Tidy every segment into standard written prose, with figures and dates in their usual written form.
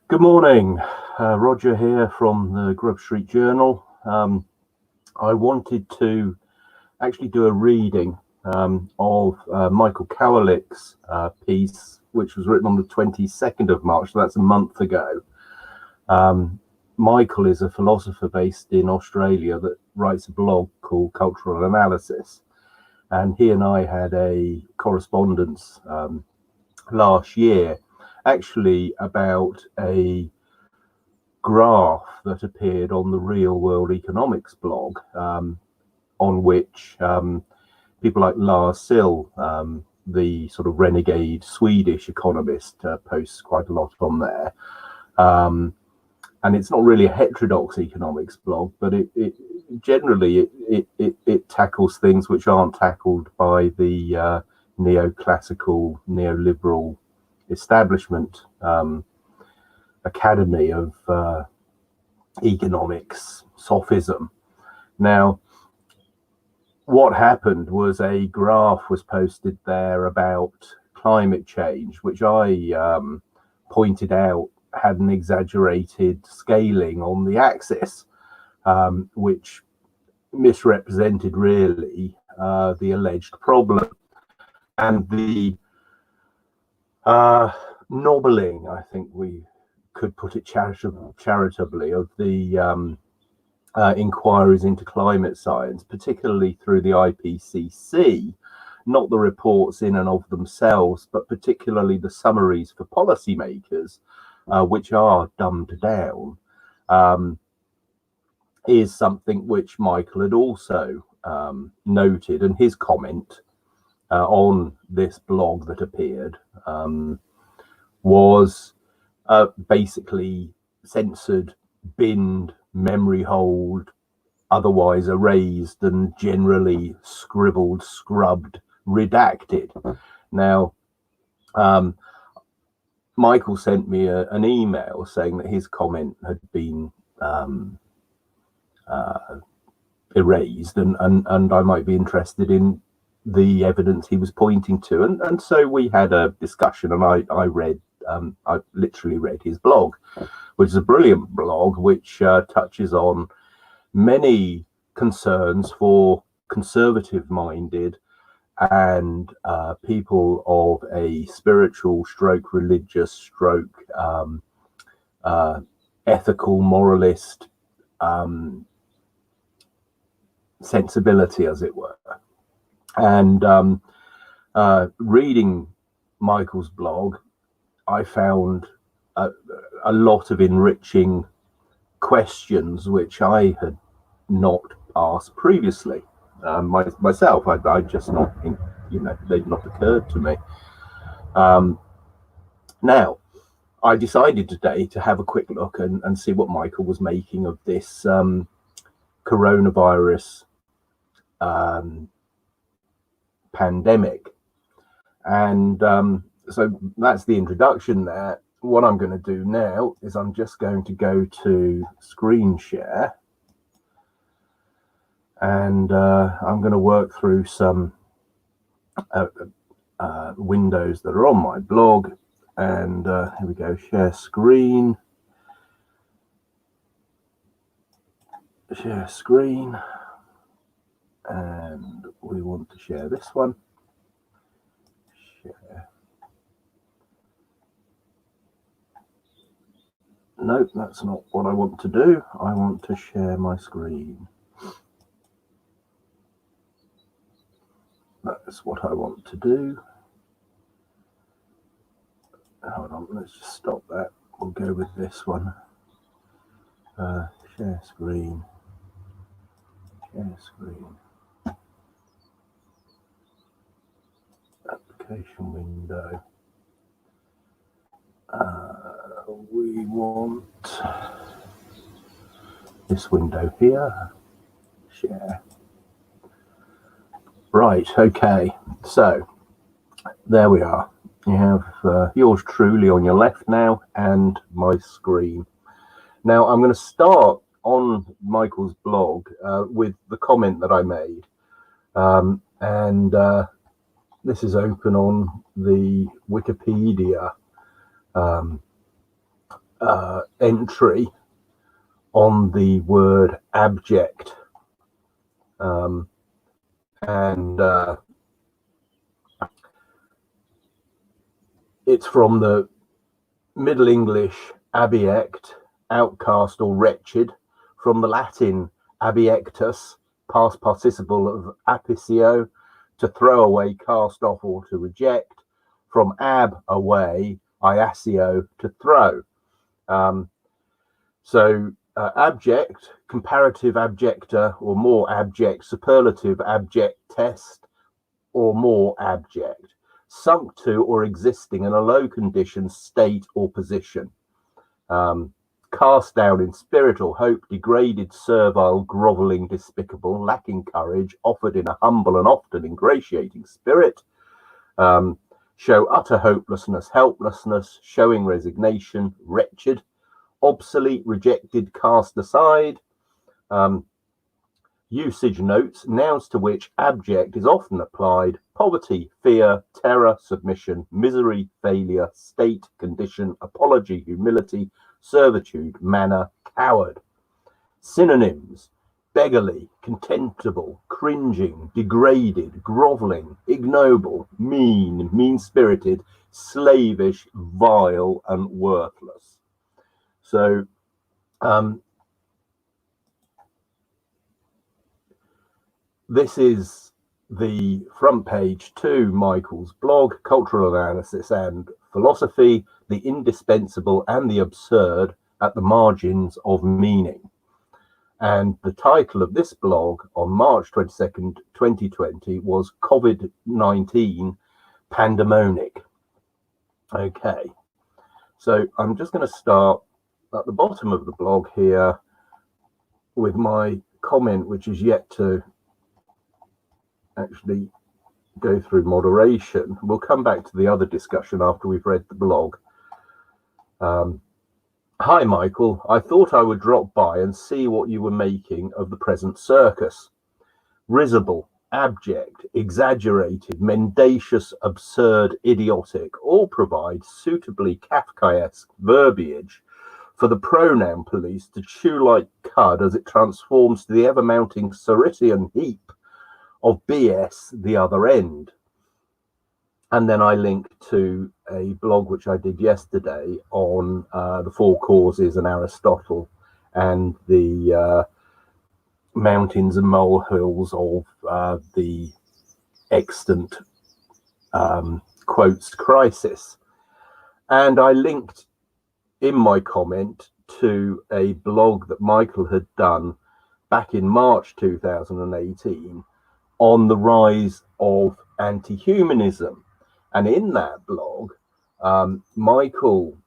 Good morning, Roger here from the Grub Street Journal. I wanted to actually do a reading of Michael Cowalick's piece, which was written on the 22nd of March, so that's a month ago. Michael is a philosopher based in Australia that writes a blog called Cultural Analysis, and he and I had a correspondence last year actually about a graph that appeared on the Real World Economics blog, on which people like Lars Sill, the sort of renegade Swedish economist, posts quite a lot on there. And it's not really a heterodox economics blog, but it generally tackles things which aren't tackled by the neoclassical, neoliberal establishment academy of economics sophism. Now, what happened was a graph was posted there about climate change, which I pointed out had an exaggerated scaling on the axis, which misrepresented really the alleged problem. And the nobbling, I think we could put it charitably, of the inquiries into climate science, particularly through the IPCC, not the reports in and of themselves, but particularly the summaries for policymakers, which are dumbed down, is something which Michael had also noted, and his comment on this blog that appeared was basically censored, binned, memory holed, otherwise erased, and generally scribbled, scrubbed, redacted. Now, Michael sent me an email saying that his comment had been erased, and I might be interested in the evidence he was pointing to, and so we had a discussion, and I literally read his blog, which is a brilliant blog which touches on many concerns for conservative-minded and people of a spiritual stroke religious stroke ethical moralist sensibility, as it were. And reading Michael's blog, I found a lot of enriching questions which I had not asked previously myself. I just not, they'd not occurred to me. Now, I decided today to have a quick look and see what Michael was making of this coronavirus pandemic. And so that's the introduction there. What I'm going to do now is I'm just going to go to screen share, and I'm going to work through some windows that are on my blog. And here we go, share screen. Share screen. And we want to share this one. Share. Nope, that's not what I want to do. I want to share my screen. That's what I want to do. Hold on, let's just stop that. We'll go with this one. Share screen. Share screen. Application window. We want this window here. Share. Right, okay, so there we are. You have yours truly on your left now, and my screen. Now I'm going to start on Michael's blog with the comment that I made, and this is open on the Wikipedia entry on the word abject, and it's from the Middle English abiect, outcast or wretched, from the Latin abiectus, past participle of apicio, to throw away, cast off, or to reject, from ab, away, iacio, to throw. Abject, comparative abjector or more abject, superlative abject test or more abject, sunk to or existing in a low condition, state or position, cast down in spirit or hope, degraded, servile, groveling, despicable, lacking courage, offered in a humble and often ingratiating spirit, show utter hopelessness, helplessness, showing resignation, wretched, obsolete, rejected, cast aside. Usage notes, nouns to which abject is often applied: poverty, fear, terror, submission, misery, failure, state, condition, apology, humility, servitude, manner, coward. Synonyms: beggarly, contemptible, cringing, degraded, groveling, ignoble, mean, mean-spirited, slavish, vile, and worthless. So this is the front page to Michael's blog, Cultural Analysis and Philosophy, the Indispensable and the Absurd at the Margins of Meaning. And the title of this blog on March 22nd, 2020 was COVID-19 Pandemonic. Okay, so I'm just going to start at the bottom of the blog here with my comment, which is yet to actually go through moderation. We'll come back to the other discussion after we've read the blog. Hi, Michael. I thought I would drop by and see what you were making of the present circus. Risible, abject, exaggerated, mendacious, absurd, idiotic, all provide suitably Kafkaesque verbiage for the pronoun police to chew like cud as it transforms to the ever-mounting Soritian heap of BS the other end. And then I link to a blog which I did yesterday on the four causes and Aristotle and the mountains and molehills of the extant quotes crisis. And I linked in my comment to a blog that Michael had done back in March 2018 on the rise of anti-humanism. And in that blog, Michael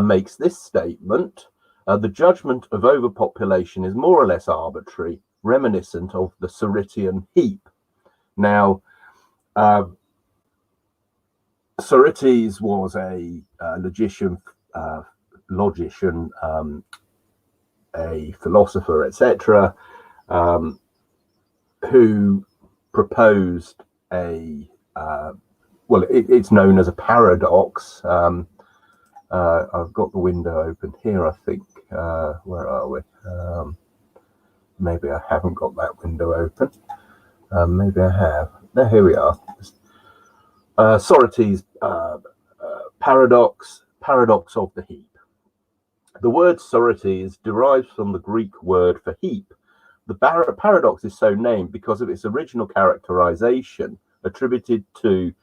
makes this statement: the judgment of overpopulation is more or less arbitrary, reminiscent of the Soritian heap. Now, Sorites was a logician, a philosopher, etc., who proposed a it's known as a paradox. I've got the window open here, I think. Where are we? Maybe I haven't got that window open. Maybe I have. There, here we are. Sorites' paradox of the heap. The word Sorites derives from the Greek word for heap. The paradox is so named because of its original characterization attributed to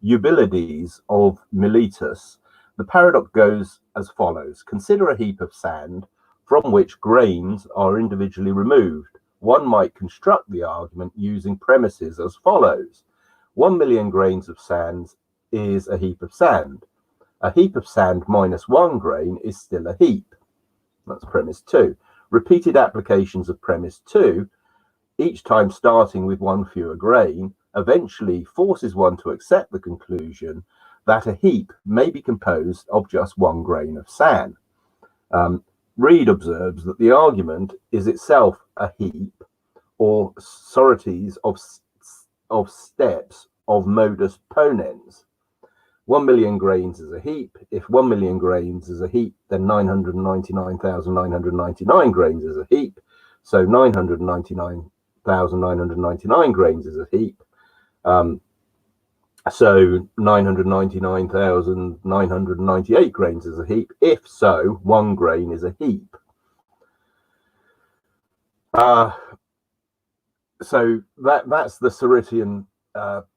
Eubulides of Miletus. The paradox goes as follows: consider a heap of sand from which grains are individually removed. One might construct the argument using premises as follows: 1 million grains of sand is a heap of sand. A heap of sand minus 1 grain is still a heap. That's premise 2. Repeated applications of premise 2, each time starting with 1 fewer grain, eventually forces one to accept the conclusion that a heap may be composed of just 1 grain of sand. Reed observes that the argument is itself a heap, or sorites of steps of modus ponens. 1 million grains is a heap. If 1 million grains is a heap, then 999,999 grains is a heap. So 999,999 grains is a heap. So 999,998 grains is a heap. If so, 1 grain is a heap. So that's the Ceritian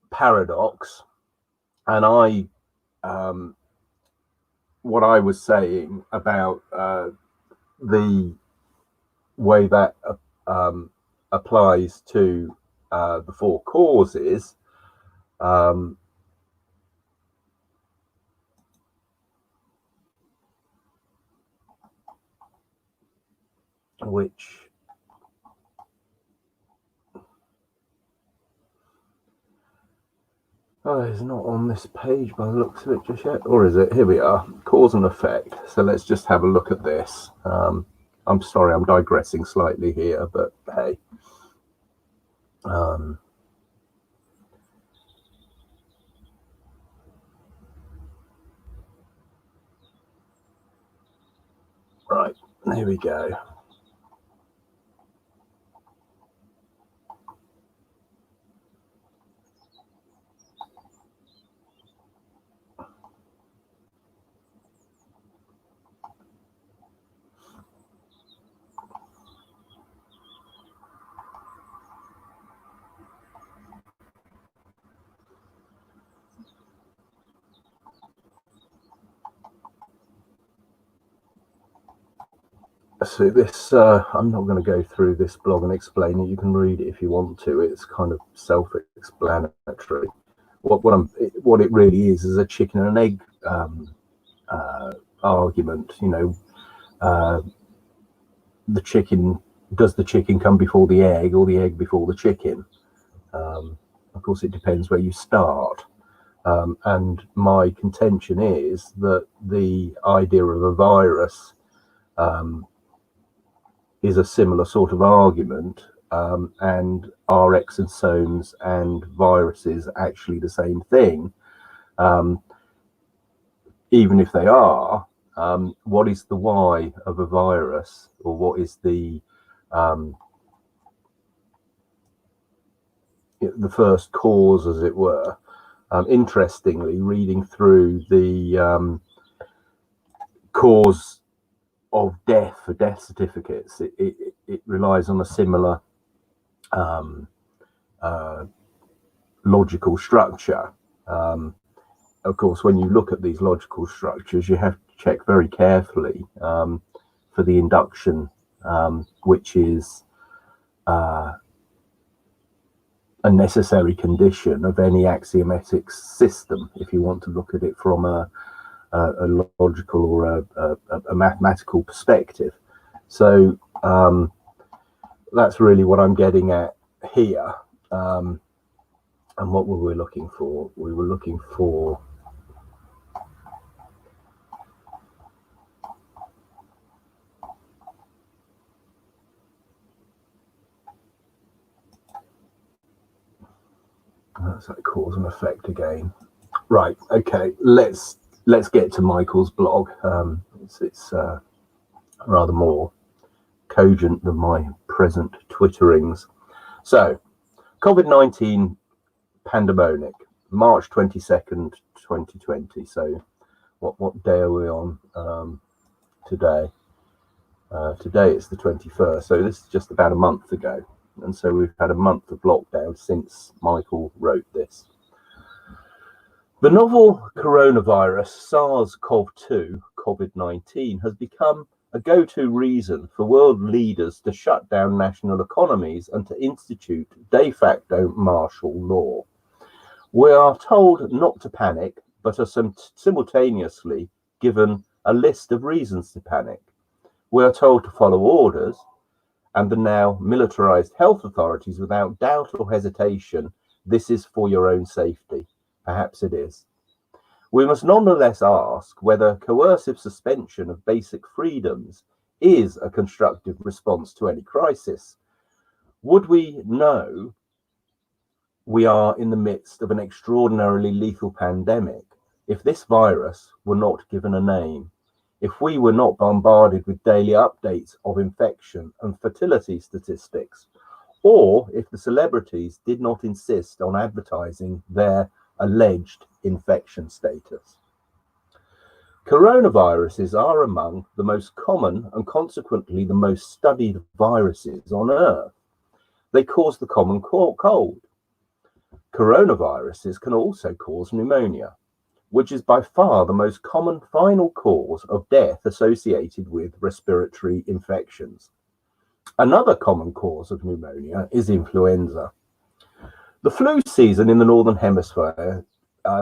paradox. And what I was saying about the way that applies to the four causes, which is not on this page by the looks of it just yet, or is it? Here we are, cause and effect. So let's just have a look at this. I'm sorry, I'm digressing slightly here, but hey. Right, here we go. So this, I'm not going to go through this blog and explain it. You can read it if you want to. It's kind of self-explanatory. What it really is a chicken and egg argument. You know, does the chicken come before the egg, or the egg before the chicken? Of course, it depends where you start. And my contention is that the idea of a virus is a similar sort of argument, and are exosomes and viruses actually the same thing? Even if they are, what is the why of a virus, or what is the first cause, as it were? Interestingly, reading through the cause of death for death certificates, it relies on a similar logical structure. Of course, when you look at these logical structures, you have to check very carefully for the induction, which is a necessary condition of any axiomatic system, if you want to look at it from a logical or a mathematical perspective. So that's really what I'm getting at here. And what were we looking for? We were looking for that's like cause and effect again. Right, okay, let's get to Michael's blog. It's rather more cogent than my present twitterings. So, COVID-19 pandemonic, March 22nd, 2020. So, what day are we on today? Today it's the 21st. So this is just about a month ago, and so we've had a month of lockdown since Michael wrote this. The novel coronavirus SARS-CoV-2, COVID-19, has become a go-to reason for world leaders to shut down national economies and to institute de facto martial law. We are told not to panic, but are simultaneously given a list of reasons to panic. We are told to follow orders, and the now militarized health authorities, without doubt or hesitation, this is for your own safety. Perhaps it is. We must nonetheless ask whether coercive suspension of basic freedoms is a constructive response to any crisis. Would we know we are in the midst of an extraordinarily lethal pandemic, if this virus were not given a name, if we were not bombarded with daily updates of infection and fertility statistics, or if the celebrities did not insist on advertising their alleged infection status. Coronaviruses are among the most common and consequently the most studied viruses on Earth. They cause the common cold. Coronaviruses can also cause pneumonia, which is by far the most common final cause of death associated with respiratory infections. Another common cause of pneumonia is influenza. The flu season in the Northern Hemisphere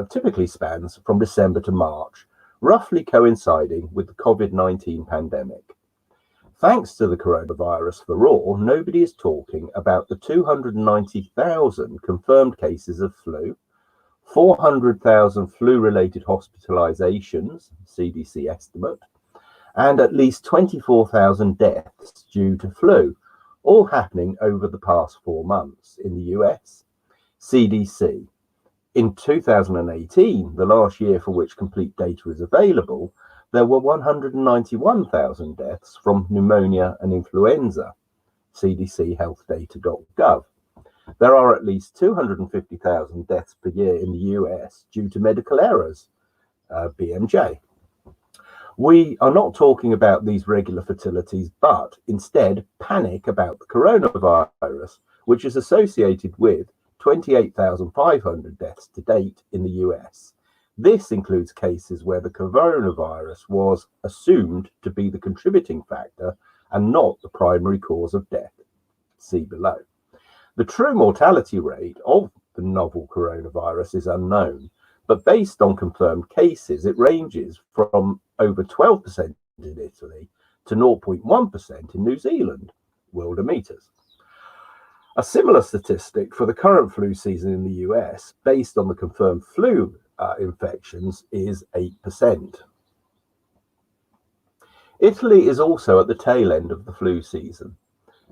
typically spans from December to March, roughly coinciding with the COVID-19 pandemic. Thanks to the coronavirus for all, nobody is talking about the 290,000 confirmed cases of flu, 400,000 flu-related hospitalizations, CDC estimate, and at least 24,000 deaths due to flu, all happening over the past 4 months in the US. CDC. In 2018, the last year for which complete data is available, there were 191,000 deaths from pneumonia and influenza, cdchealthdata.gov. There are at least 250,000 deaths per year in the US due to medical errors, BMJ. We are not talking about these regular fatalities, but instead panic about the coronavirus, which is associated with 28,500 deaths to date in the US. This includes cases where the coronavirus was assumed to be the contributing factor and not the primary cause of death. See below. The true mortality rate of the novel coronavirus is unknown, but based on confirmed cases, it ranges from over 12% in Italy to 0.1% in New Zealand, worldometers. A similar statistic for the current flu season in the US, based on the confirmed flu infections, is 8%. Italy is also at the tail end of the flu season.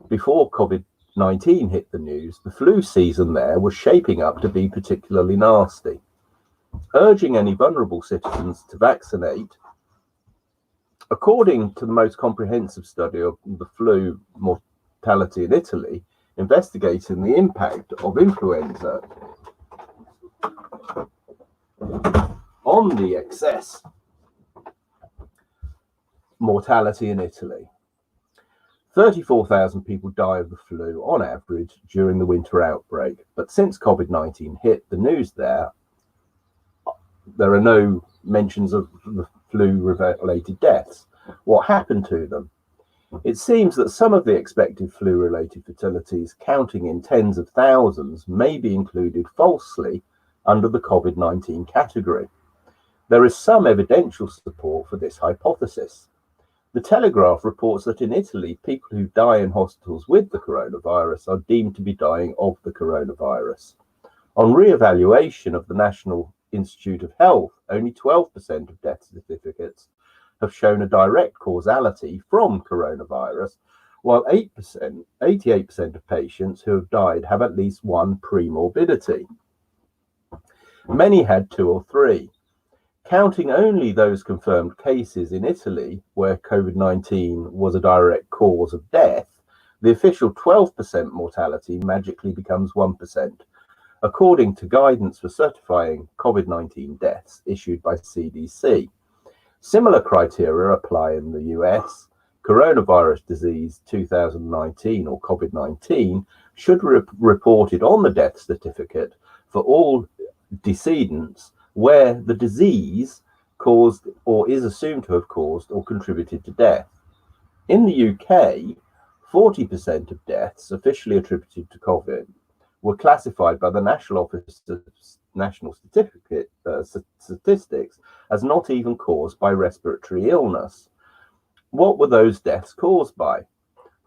Before COVID-19 hit the news, the flu season there was shaping up to be particularly nasty. Urging any vulnerable citizens to vaccinate, according to the most comprehensive study of the flu mortality in Italy, investigating the impact of influenza on the excess mortality in Italy. 34,000 people die of the flu on average during the winter outbreak, but since COVID-19 hit the news there are no mentions of the flu-related deaths. What happened to them? It seems that some of the expected flu-related fatalities, counting in tens of thousands, may be included falsely under the COVID-19 category. There is some evidential support for this hypothesis. The Telegraph reports that in Italy, people who die in hospitals with the coronavirus are deemed to be dying of the coronavirus. On re-evaluation of the National Institute of Health, only 12% of death certificates have shown a direct causality from coronavirus, while 88% of patients who have died have at least one premorbidity. Many had 2 or 3. Counting only those confirmed cases in Italy where COVID-19 was a direct cause of death, the official 12% mortality magically becomes 1%, according to guidance for certifying COVID-19 deaths issued by CDC. Similar criteria apply in the US. Coronavirus disease 2019 or COVID-19 should be reported on the death certificate for all decedents where the disease caused or is assumed to have caused or contributed to death. In the UK, 40% of deaths officially attributed to COVID were classified by the National Office of National Statistics as not even caused by respiratory illness. What were those deaths caused by?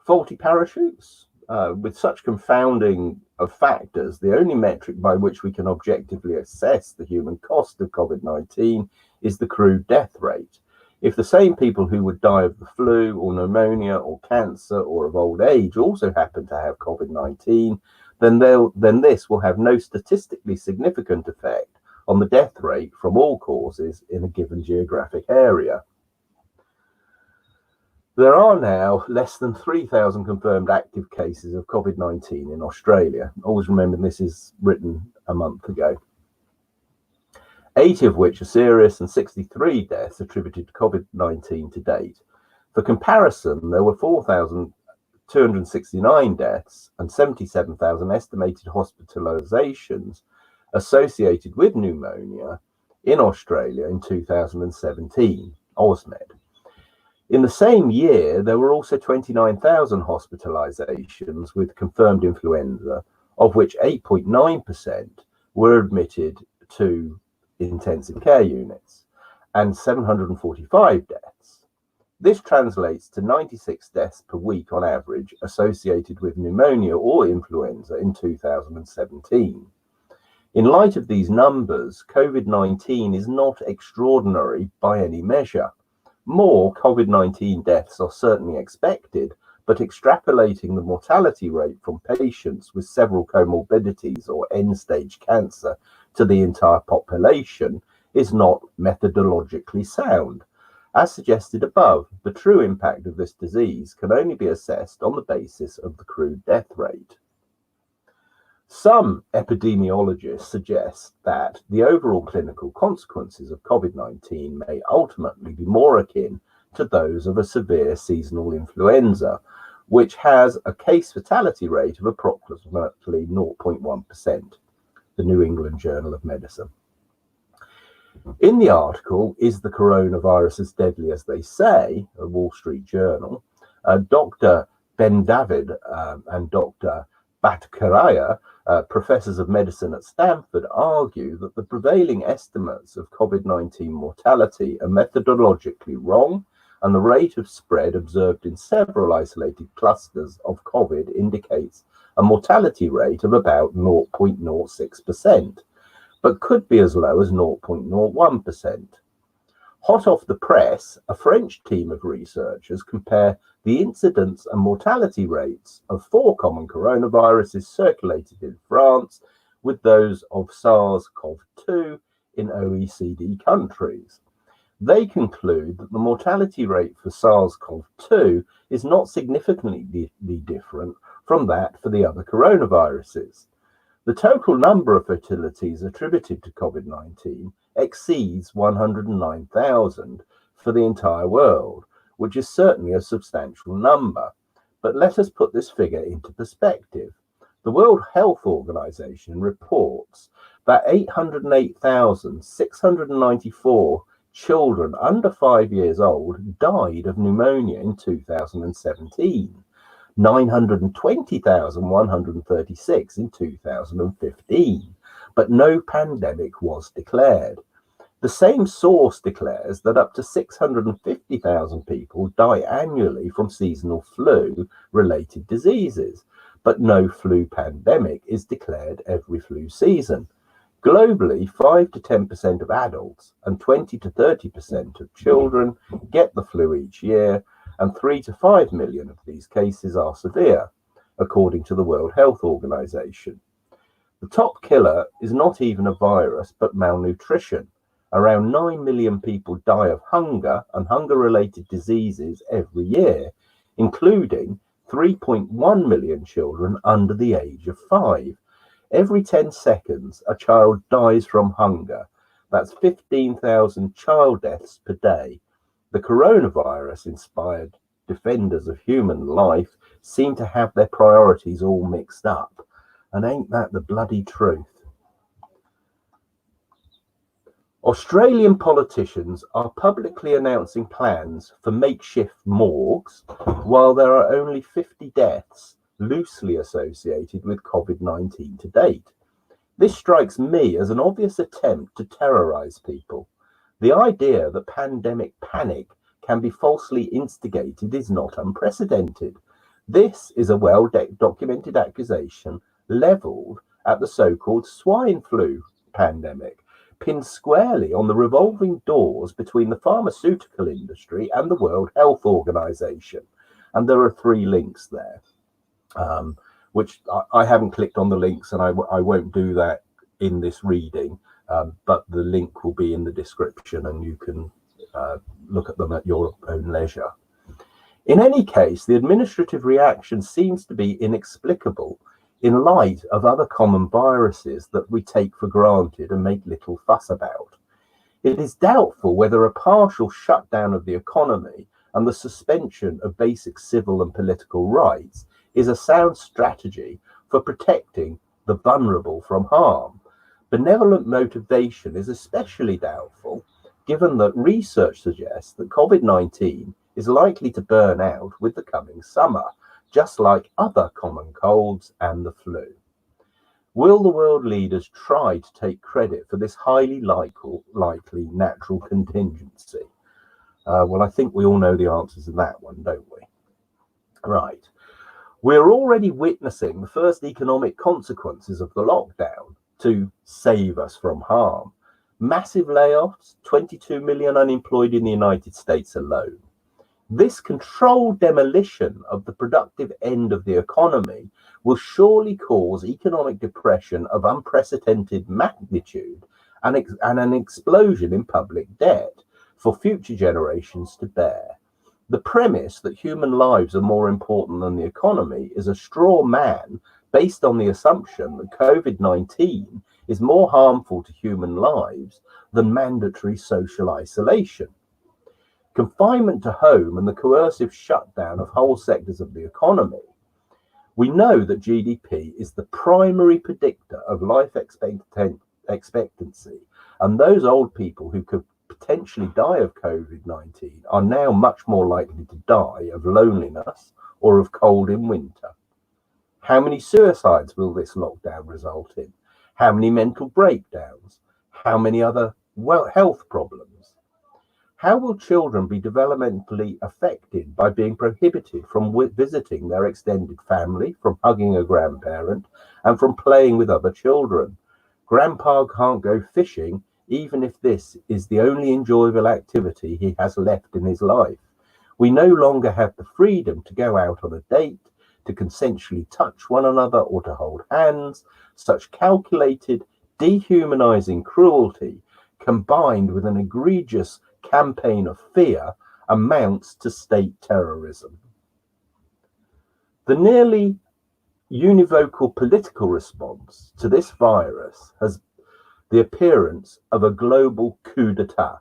Faulty parachutes? With such confounding of factors, the only metric by which we can objectively assess the human cost of COVID-19 is the crude death rate. If the same people who would die of the flu or pneumonia or cancer or of old age also happen to have COVID-19, then this will have no statistically significant effect on the death rate from all causes in a given geographic area. There are now less than 3,000 confirmed active cases of COVID-19 in Australia. Always remember this is written a month ago. 80 of which are serious and 63 deaths attributed to COVID-19 to date. For comparison, there were 4,269 deaths and 77,000 estimated hospitalizations associated with pneumonia in Australia in 2017, AusMed. In the same year, there were also 29,000 hospitalizations with confirmed influenza, of which 8.9% were admitted to intensive care units, and 745 deaths. This translates to 96 deaths per week on average associated with pneumonia or influenza in 2017. In light of these numbers, COVID-19 is not extraordinary by any measure. More COVID-19 deaths are certainly expected, but extrapolating the mortality rate from patients with several comorbidities or end-stage cancer to the entire population is not methodologically sound. As suggested above, the true impact of this disease can only be assessed on the basis of the crude death rate. Some epidemiologists suggest that the overall clinical consequences of COVID-19 may ultimately be more akin to those of a severe seasonal influenza, which has a case fatality rate of approximately 0.1%, the New England Journal of Medicine. In the article, "Is the Coronavirus as Deadly as They Say?" a Wall Street Journal, Dr. Ben David and Dr. Bhattacharya, professors of medicine at Stanford, argue that the prevailing estimates of COVID-19 mortality are methodologically wrong, and the rate of spread observed in several isolated clusters of COVID indicates a mortality rate of about 0.06%, but could be as low as 0.01%. Hot off the press, a French team of researchers compare the incidence and mortality rates of 4 common coronaviruses circulated in France with those of SARS-CoV-2 in OECD countries. They conclude that the mortality rate for SARS-CoV-2 is not significantly different from that for the other coronaviruses. The total number of fatalities attributed to COVID-19 exceeds 109,000 for the entire world, which is certainly a substantial number. But let us put this figure into perspective. The World Health Organization reports that 808,694 children under 5 years old died of pneumonia in 2017. 920,136 in 2015, but no pandemic was declared. The same source declares that up to 650,000 people die annually from seasonal flu-related diseases, but no flu pandemic is declared every flu season. Globally, 5 to 10% of adults and 20 to 30% of children get the flu each year, and 3 to 5 million of these cases are severe, according to the World Health Organization. The top killer is not even a virus, but malnutrition. Around 9 million people die of hunger and hunger-related diseases every year, including 3.1 million children under the age of 5. Every 10 seconds, a child dies from hunger. That's 15,000 child deaths per day. The coronavirus-inspired defenders of human life seem to have their priorities all mixed up. And ain't that the bloody truth? Australian politicians are publicly announcing plans for makeshift morgues, while there are only 50 deaths loosely associated with COVID-19 to date. This strikes me as an obvious attempt to terrorize people. The idea that pandemic panic can be falsely instigated is not unprecedented. This is a well-documented accusation leveled at the so-called swine flu pandemic, pinned squarely on the revolving doors between the pharmaceutical industry and the World Health Organization. And there are 3 links there, which I haven't clicked on the links, and I won't do that in this reading. but the link will be in the description and you can look at them at your own leisure. In any case, the administrative reaction seems to be inexplicable in light of other common viruses that we take for granted and make little fuss about. It is doubtful whether a partial shutdown of the economy and the suspension of basic civil and political rights is a sound strategy for protecting the vulnerable from harm. Benevolent motivation is especially doubtful, given that research suggests that COVID-19 is likely to burn out with the coming summer, just like other common colds and the flu. Will the world leaders try to take credit for this highly likely natural contingency? Well, I think we all know the answers to that one, don't we? Right. We're already witnessing the first economic consequences of the lockdown to save us from harm. Massive layoffs, 22 million unemployed in the United States alone. This controlled demolition of the productive end of the economy will surely cause economic depression of unprecedented magnitude and an explosion in public debt for future generations to bear. The premise that human lives are more important than the economy is a straw man based on the assumption that COVID-19 is more harmful to human lives than mandatory social isolation. Confinement to home and the coercive shutdown of whole sectors of the economy. We know that GDP is the primary predictor of life expectancy, and those old people who could potentially die of COVID-19 are now much more likely to die of loneliness or of cold in winter. How many suicides will this lockdown result in? How many mental breakdowns? How many other health problems? How will children be developmentally affected by being prohibited from visiting their extended family, from hugging a grandparent, and from playing with other children? Grandpa can't go fishing, even if this is the only enjoyable activity he has left in his life. We no longer have the freedom to go out on a date, to consensually touch one another, or to hold hands. Such calculated, dehumanizing cruelty, combined with an egregious campaign of fear, amounts to state terrorism. The nearly univocal political response to this virus has the appearance of a global coup d'etat.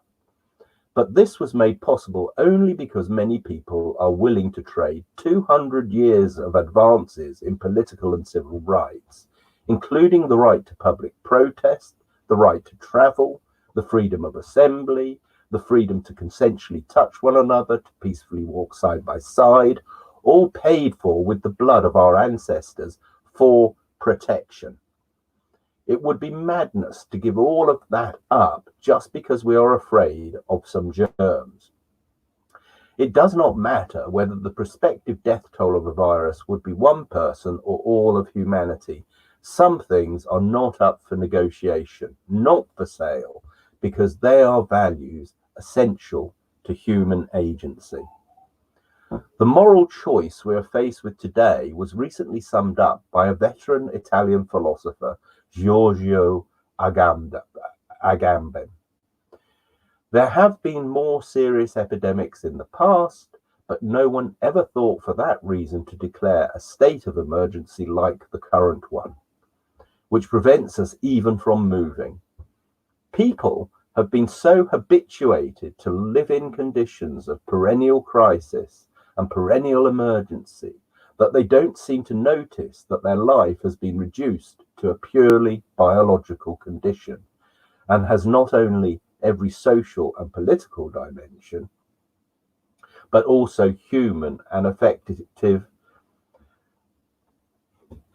But this was made possible only because many people are willing to trade 200 years of advances in political and civil rights, including the right to public protest, the right to travel, the freedom of assembly, the freedom to consensually touch one another, to peacefully walk side by side, all paid for with the blood of our ancestors for protection. It would be madness to give all of that up just because we are afraid of some germs. It does not matter whether the prospective death toll of a virus would be one person or all of humanity. Some things are not up for negotiation, not for sale, because they are values essential to human agency. The moral choice we are faced with today was recently summed up by a veteran Italian philosopher, Giorgio Agamben. There have been more serious epidemics in the past, but no one ever thought for that reason to declare a state of emergency like the current one, which prevents us even from moving. People have been so habituated to live in conditions of perennial crisis and perennial emergency that they don't seem to notice that their life has been reduced to a purely biological condition and has not only every social and political dimension, but also human and affective.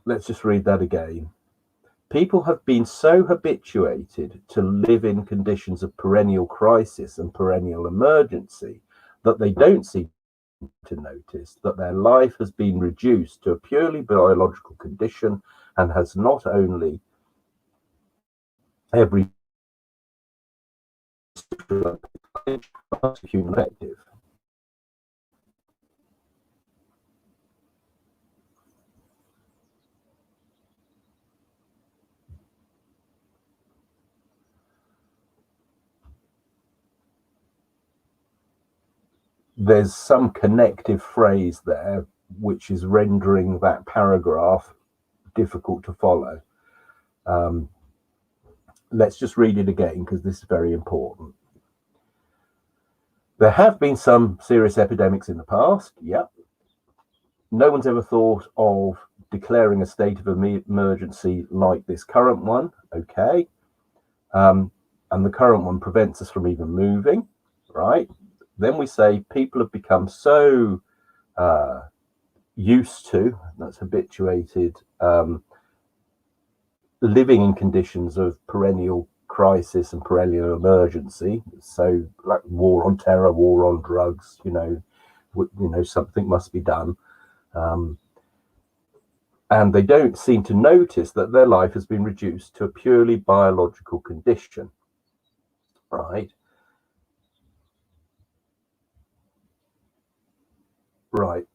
Let's just read that again. People have been so habituated to live in conditions of perennial crisis and perennial emergency that they don't seem to notice that their life has been reduced to a purely biological condition and has not only every human active. there's some connective phrase there which is rendering that paragraph difficult to follow. Let's just read it again, because this is very important. There have been some serious epidemics in the past. Yep. No one's ever thought of declaring a state of emergency like this current one. Okay. And the current one prevents us from even moving, right? Then we say people have become so used to, that's habituated, living in conditions of perennial crisis and perennial emergency. So like war on terror, war on drugs, something must be done. And they don't seem to notice that their life has been reduced to a purely biological condition, right? Right.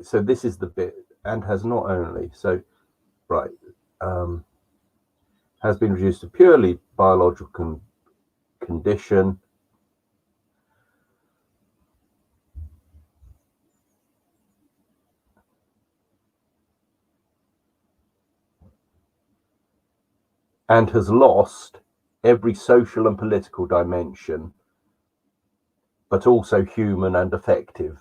So this is the bit, and has not only, so, right, has been reduced to purely biological condition. And has lost every social and political dimension, but also human and affective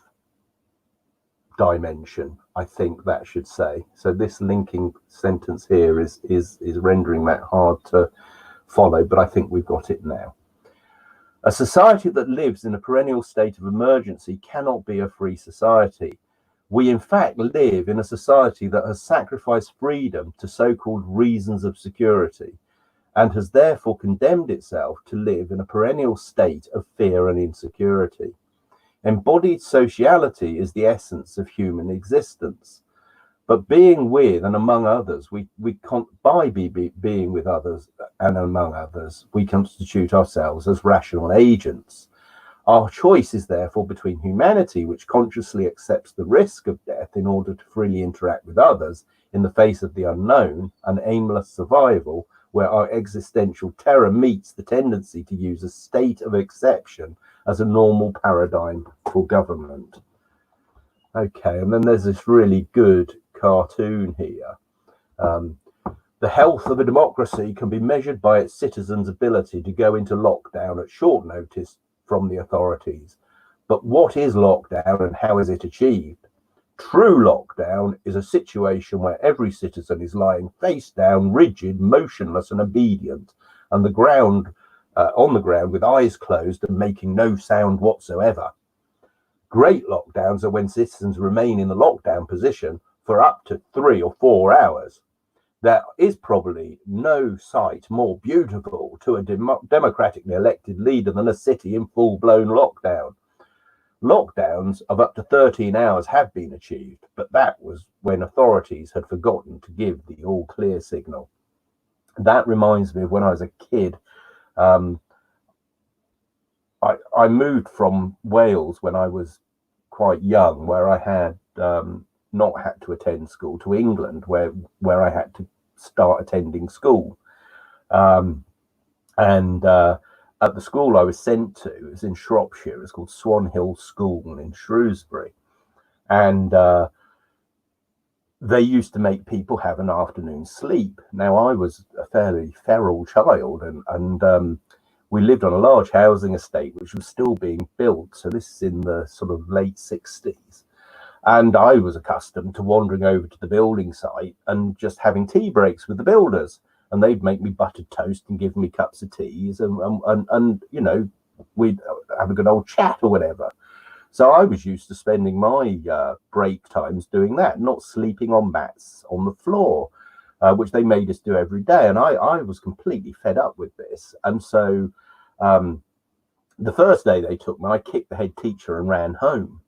dimension, I think that should say. So this linking sentence here is rendering that hard to follow, but I think we've got it now. A society that lives in a perennial state of emergency cannot be a free society. We in fact live in a society that has sacrificed freedom to so-called reasons of security, and has therefore condemned itself to live in a perennial state of fear and insecurity. Embodied sociality is the essence of human existence. But being with and among others, by being with others and among others, we constitute ourselves as rational agents. Our choice is therefore between humanity, which consciously accepts the risk of death in order to freely interact with others in the face of the unknown, and aimless survival, where our existential terror meets the tendency to use a state of exception as a normal paradigm for government. Okay, and then there's this really good cartoon here. The health of a democracy can be measured by its citizens' ability to go into lockdown at short notice from the authorities. But what is lockdown and how is it achieved? True lockdown is a situation where every citizen is lying face down, rigid, motionless and obedient, and on the ground with eyes closed and making no sound whatsoever. Great lockdowns are when citizens remain in the lockdown position for up to 3 or 4 hours. There is probably no sight more beautiful to a democratically elected leader than a city in full-blown lockdown. Lockdowns of up to 13 hours have been achieved, but that was when authorities had forgotten to give the all-clear signal. That reminds me of when I was a kid. I moved from Wales when I was quite young, where I had not had to attend school, to England, where I had to start attending school. At the school I was sent to, it was in Shropshire, it's called Swan Hill School in Shrewsbury. And they used to make people have an afternoon sleep. Now, I was a fairly feral child, and we lived on a large housing estate, which was still being built. So this is in the sort of late 60s. And I was accustomed to wandering over to the building site and just having tea breaks with the builders. And they'd make me buttered toast and give me cups of teas, and we'd have a good old chat or whatever. So I was used to spending my break times doing that, not sleeping on mats on the floor, which they made us do every day. And I was completely fed up with this. And so the first day they took me, I kicked the head teacher and ran home,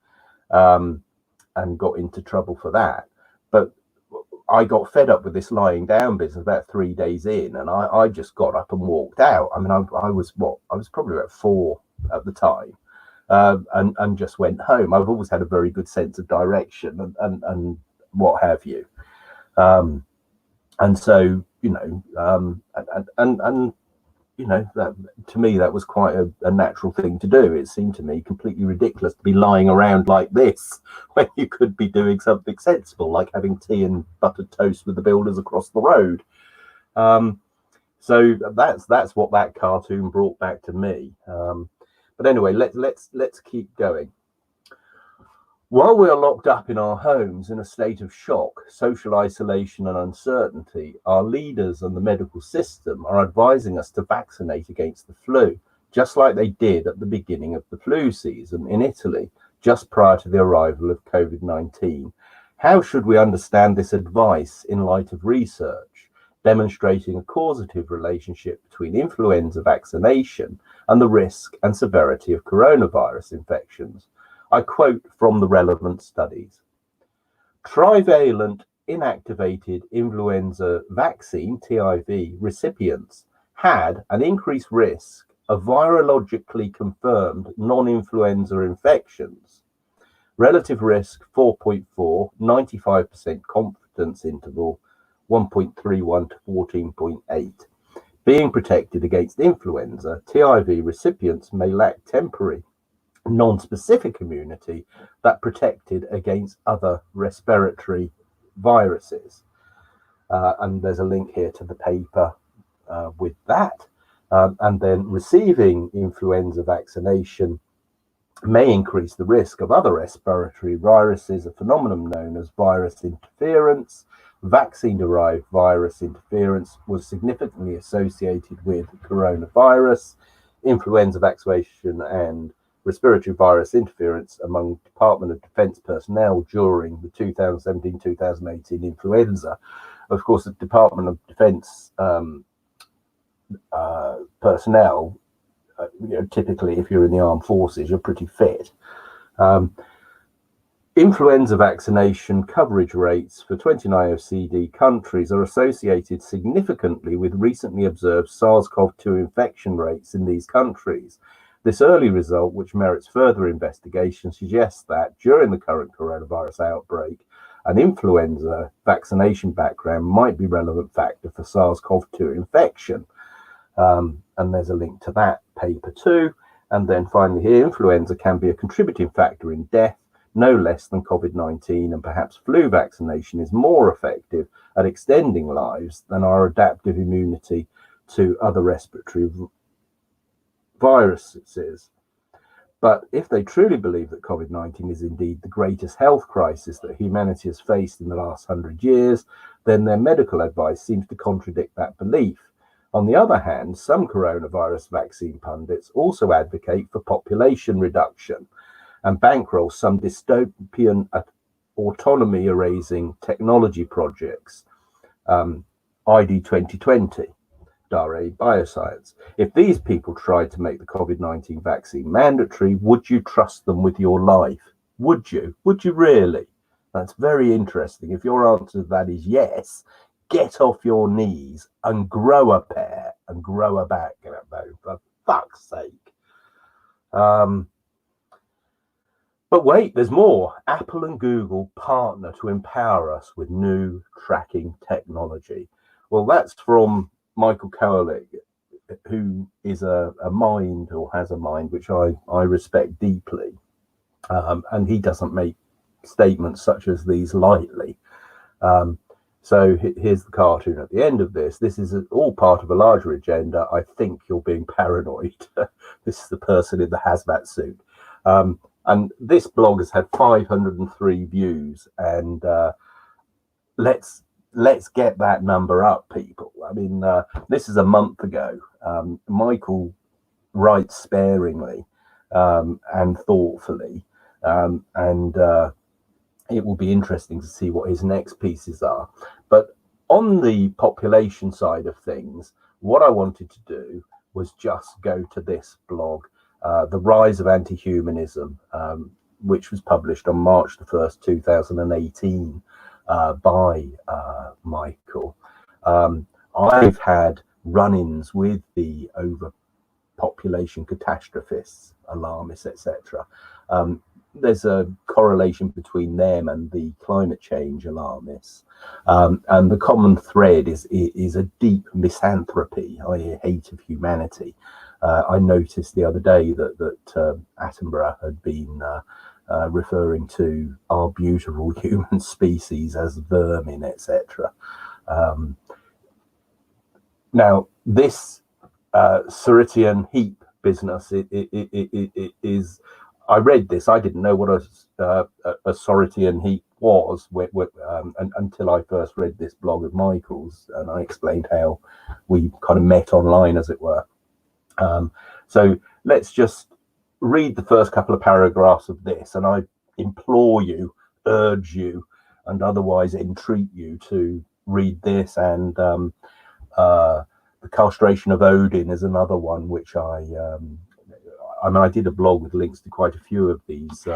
and got into trouble for that. But I got fed up with this lying down business about 3 days in, and I just got up and walked out. I mean, I was probably about 4 at the time, and just went home. I've always had a very good sense of direction and what have you. And so, that to me that was quite a natural thing to do. It seemed to me completely ridiculous to be lying around like this when you could be doing something sensible, like having tea and buttered toast with the builders across the road. So that's what that cartoon brought back to me. But anyway, let's keep going. While we are locked up in our homes in a state of shock, social isolation and uncertainty, our leaders and the medical system are advising us to vaccinate against the flu, just like they did at the beginning of the flu season in Italy, just prior to the arrival of COVID-19. How should we understand this advice in light of research demonstrating a causative relationship between influenza vaccination and the risk and severity of coronavirus infections? I quote from the relevant studies. Trivalent inactivated influenza vaccine, TIV, recipients had an increased risk of virologically confirmed non-influenza infections. Relative risk 4.4, 95% confidence interval 1.31 to 14.8. Being protected against influenza, TIV recipients may lack temporary non-specific immunity that protected against other respiratory viruses. And there's a link here to the paper with that. And then receiving influenza vaccination may increase the risk of other respiratory viruses, a phenomenon known as virus interference. Vaccine-derived virus interference was significantly associated with coronavirus, influenza vaccination, and respiratory virus interference among Department of Defense personnel during the 2017-2018 influenza. Of course, the Department of Defense personnel, typically, if you're in the armed forces, you're pretty fit. Influenza vaccination coverage rates for 29 OECD countries are associated significantly with recently observed SARS-CoV-2 infection rates in these countries. This early result, which merits further investigation, suggests that during the current coronavirus outbreak, an influenza vaccination background might be a relevant factor for SARS-CoV-2 infection. And there's a link to that paper too. And then finally here, influenza can be a contributing factor in death, no less than COVID-19, and perhaps flu vaccination is more effective at extending lives than our adaptive immunity to other respiratory viruses. But if they truly believe that COVID-19 is indeed the greatest health crisis that humanity has faced in the last 100 years, then their medical advice seems to contradict that belief. On the other hand, some coronavirus vaccine pundits also advocate for population reduction and bankroll some dystopian autonomy-erasing technology projects, ID 2020. Dare Bioscience. If these people tried to make the COVID-19 vaccine mandatory, would you trust them with your life? Would you? Would you really? That's very interesting. If your answer to that is yes, get off your knees and grow a pair and grow a backbone, for fuck's sake. But wait, there's more. Apple and Google partner to empower us with new tracking technology. Well, that's from Michael Koenig, who is a mind, or has a mind, which I respect deeply. And he doesn't make statements such as these lightly. So here's the cartoon at the end of this. This is all part of a larger agenda. I think you're being paranoid. This is the person in the hazmat suit. And this blog has had 503 views. And let's get that number up, people. I mean, this is a month ago. Michael writes sparingly and thoughtfully, and it will be interesting to see what his next pieces are. But on the population side of things, what I wanted to do was just go to this blog, The Rise of Anti-Humanism, which was published on March the 1st, 2018. By Michael. I've had run-ins with the population catastrophists, alarmists, etc. There's a correlation between them and the climate change alarmists, and the common thread is a deep misanthropy, i.e. hate of humanity. I noticed the other day that Attenborough had been referring to our beautiful human species as vermin, etc. Now, this Ceritian heap business is. I read this. I didn't know what a Ceritian heap was until I first read this blog of Michael's, and I explained how we kind of met online, as it were. So let's just read the first couple of paragraphs of this, and I implore you, urge you, and otherwise entreat you to read this. And the castration of Odin is another one, which I mean, I did a blog with links to quite a few of these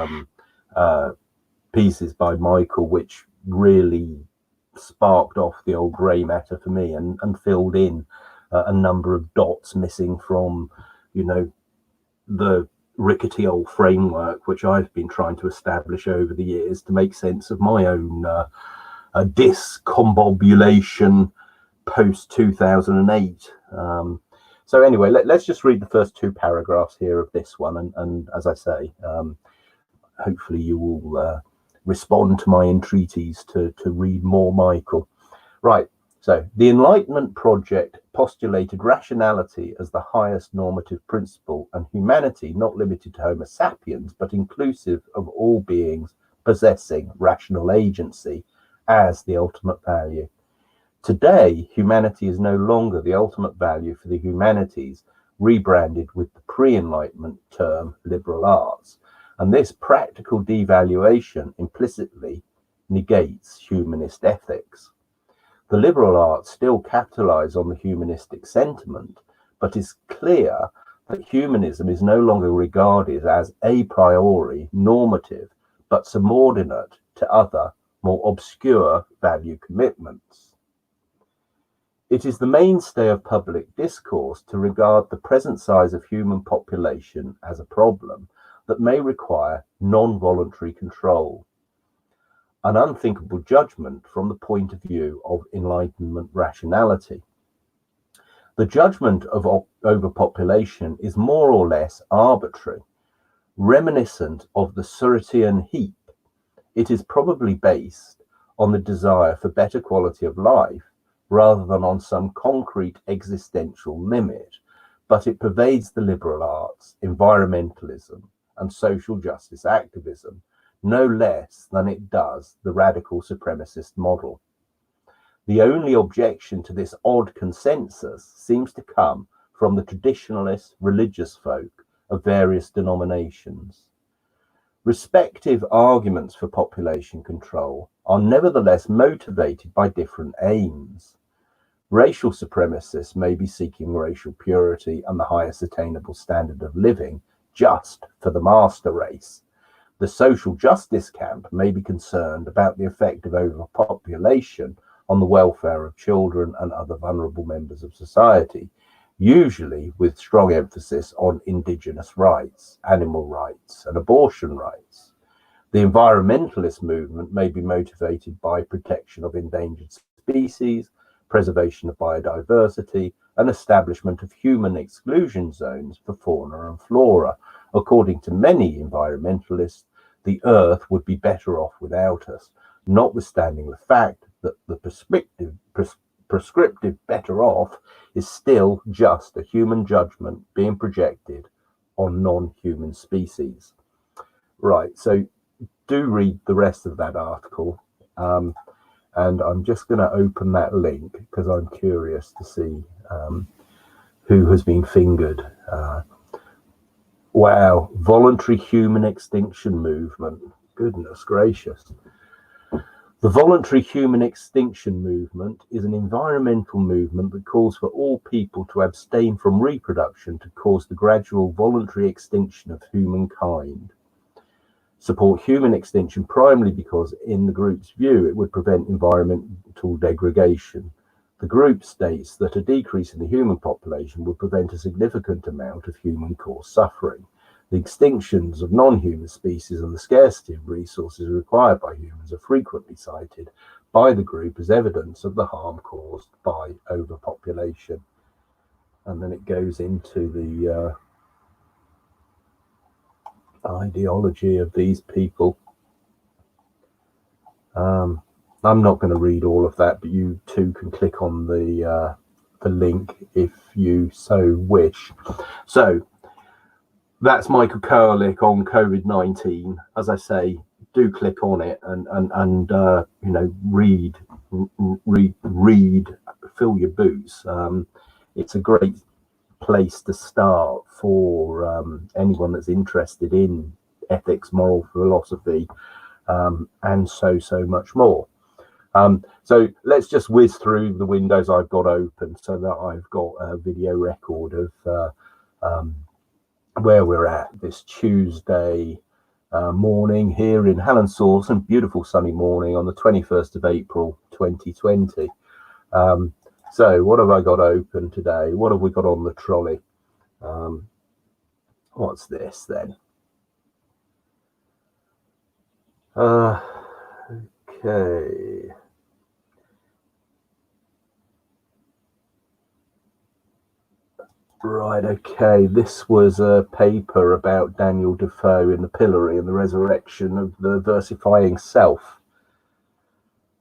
pieces by Michael, which really sparked off the old grey matter for me, and filled in a number of dots missing from, you know, the rickety old framework which I've been trying to establish over the years to make sense of my own discombobulation post 2008. So anyway, let's just read the first two paragraphs here of this one, and as I say, hopefully you will respond to my entreaties to read more Michael. Right, so the Enlightenment project postulated rationality as the highest normative principle, and humanity not limited to Homo sapiens, but inclusive of all beings possessing rational agency as the ultimate value. Today, humanity is no longer the ultimate value for the humanities, rebranded with the pre-Enlightenment term liberal arts. And this practical devaluation implicitly negates humanist ethics. The liberal arts still capitalize on the humanistic sentiment, but it's clear that humanism is no longer regarded as a priori normative, but subordinate to other, more obscure value commitments. It is the mainstay of public discourse to regard the present size of human population as a problem that may require non-voluntary control, an unthinkable judgment from the point of view of Enlightenment rationality. The judgment of overpopulation is more or less arbitrary, reminiscent of the Ceritian heap. It is probably based on the desire for better quality of life, rather than on some concrete existential limit, but it pervades the liberal arts, environmentalism, and social justice activism, no less than it does the radical supremacist model. The only objection to this odd consensus seems to come from the traditionalist religious folk of various denominations. Respective arguments for population control are nevertheless motivated by different aims. Racial supremacists may be seeking racial purity and the highest attainable standard of living just for the master race. The social justice camp may be concerned about the effect of overpopulation on the welfare of children and other vulnerable members of society, usually with strong emphasis on indigenous rights, animal rights, and abortion rights. The environmentalist movement may be motivated by protection of endangered species, preservation of biodiversity, and establishment of human exclusion zones for fauna and flora. According to many environmentalists, the Earth would be better off without us, notwithstanding the fact that the prescriptive better off is still just a human judgment being projected on non-human species. Right, so do read the rest of that article. And I'm just going to open that link because I'm curious to see who has been fingered. Wow, voluntary human extinction movement. Goodness gracious. The voluntary human extinction movement is an environmental movement that calls for all people to abstain from reproduction to cause the gradual voluntary extinction of humankind. Support human extinction primarily because, in the group's view, it would prevent environmental degradation. The group states that a decrease in the human population would prevent a significant amount of human-caused suffering. The extinctions of non-human species and the scarcity of resources required by humans are frequently cited by the group as evidence of the harm caused by overpopulation. And then it goes into the ideology of these people. I'm not going to read all of that, but you too can click on the link if you so wish. So that's Michael Koerlich on COVID-19. As I say, do click on it and you know, read, fill your boots. It's a great place to start for anyone that's interested in ethics, moral philosophy, and so much more. So let's just whiz through the windows I've got open so that I've got a video record of where we're at this Tuesday morning here in Hallenshausen. Beautiful sunny morning on the 21st of April 2020. So what have I got open today? What have we got on the trolley? What's this then? Okay. Right, okay, this was a paper about Daniel Defoe in the pillory and the resurrection of the versifying self.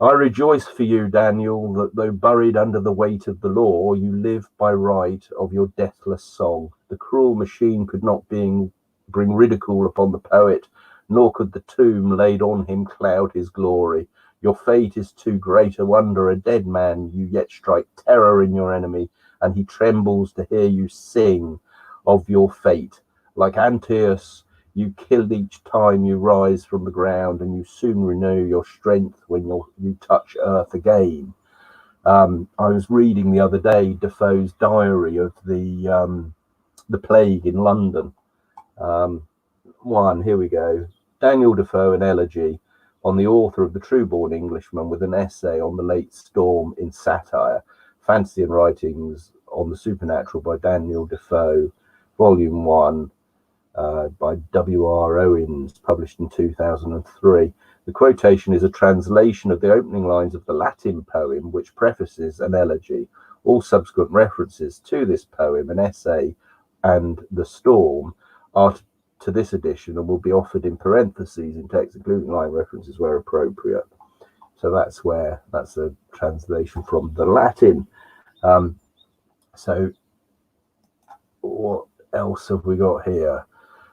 I rejoice for you, Daniel, that though buried under the weight of the law, you live by right of your deathless song. The cruel machine could not bring ridicule upon the poet, nor could the tomb laid on him cloud his glory. Your fate is too great a wonder, a dead man, you yet strike terror in your enemy, and he trembles to hear you sing of your fate. Like Antaeus, you kill each time you rise from the ground, and you soon renew your strength when you touch earth again. I was reading the other day Defoe's diary of the plague in London. Here we go. Daniel Defoe, an elegy on the author of The True-Born Englishman, with an essay on the late storm in satire. Fantasy and Writings on the Supernatural by Daniel Defoe, Volume 1, by W.R. Owens, published in 2003. The quotation is a translation of the opening lines of the Latin poem, which prefaces an elegy. All subsequent references to this poem, an essay, and the storm are to this edition and will be offered in parentheses in text, including line references where appropriate. So that's a translation from the Latin. So what else have we got here?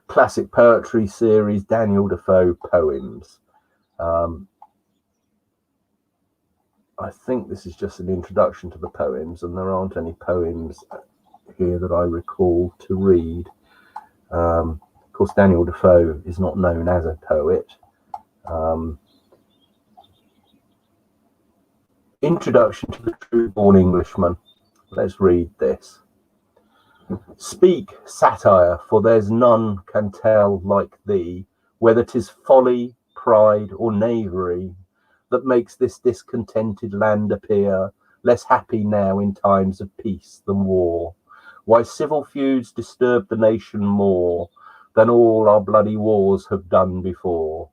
Classic poetry series, Daniel Defoe poems. I think this is just an introduction to the poems, and there aren't any poems here that I recall to read. Of course, Daniel Defoe is not known as a poet. Introduction to the True-Born Englishman. Let's read this. Speak, satire, for there's none can tell like thee, whether 'tis folly, pride, or knavery, that makes this discontented land appear less happy now in times of peace than war. Why civil feuds disturb the nation more than all our bloody wars have done before.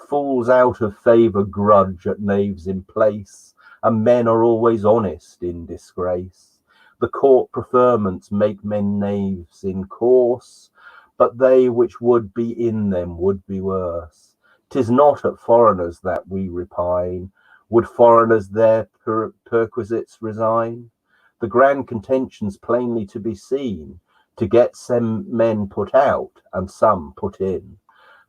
Fools out of favour grudge at knaves in place, and men are always honest in disgrace. The court preferments make men knaves in course, but they which would be in them would be worse. 'Tis not at foreigners that we repine. Would foreigners their perquisites resign? The grand contentions plainly to be seen, to get some men put out and some put in.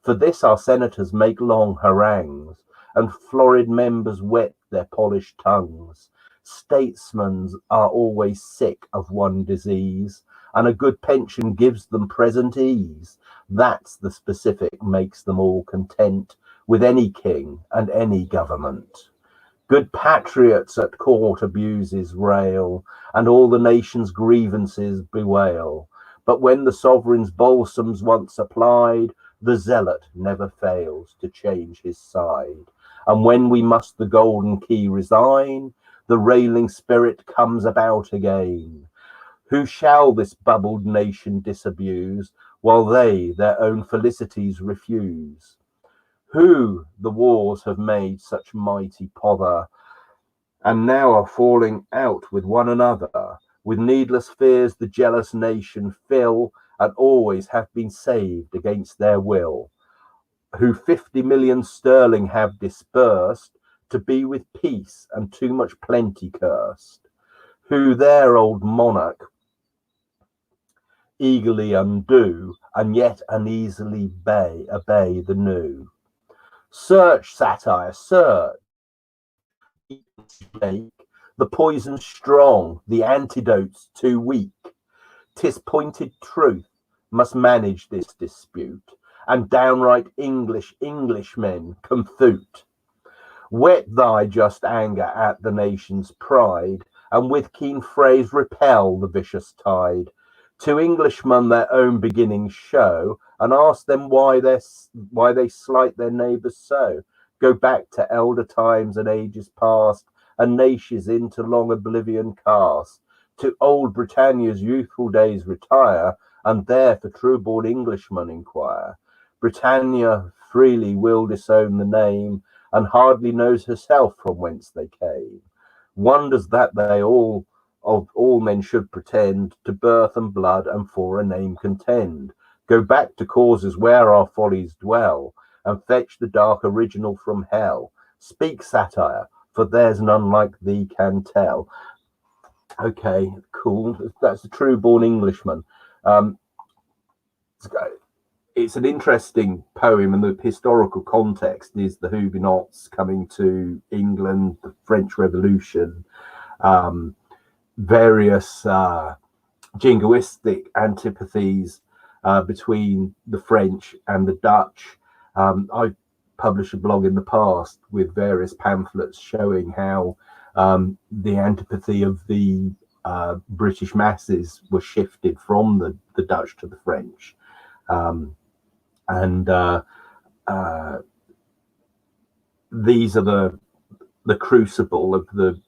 For this our senators make long harangues, and florid members wet their polished tongues. Statesmen are always sick of one disease, and a good pension gives them present ease. That's the specific makes them all content with any king and any government. Good patriots at court abuses rail, and all the nation's grievances bewail. But when the sovereign's balsam's once applied, the zealot never fails to change his side. And when we must the golden key resign, the railing spirit comes about again. Who shall this bubbled nation disabuse, while they their own felicities refuse? Who the wars have made such mighty pother, and now are falling out with one another? With needless fears the jealous nation fill, and always have been saved against their will. Who 50 million sterling have dispersed, to be with peace and too much plenty cursed. Who their old monarch eagerly undo, and yet uneasily obey the new. Search, satire, search. The poison strong, the antidote's too weak. 'Tis pointed truth must manage this dispute, and downright Englishmen confute. Whet thy just anger at the nation's pride, and with keen phrase repel the vicious tide. To Englishmen their own beginnings show, and ask them why they slight their neighbours so. Go back to elder times and ages past, and nations into long oblivion cast. To old Britannia's youthful days retire, and there for true-born Englishmen inquire. Britannia freely will disown the name, and hardly knows herself from whence they came. Wonders that they all men should pretend to birth and blood and for a name contend. Go back to causes where our follies dwell, and fetch the dark original from hell. Speak, satire, for there's none like thee can tell. Okay, cool. That's a true-born Englishman. It's an interesting poem, and the historical context is the Huguenots coming to England, the French Revolution, various jingoistic antipathies between the French and the Dutch. I've published a blog in the past with various pamphlets showing how the antipathy of the British masses was shifted from the Dutch to the French. These are the crucible of the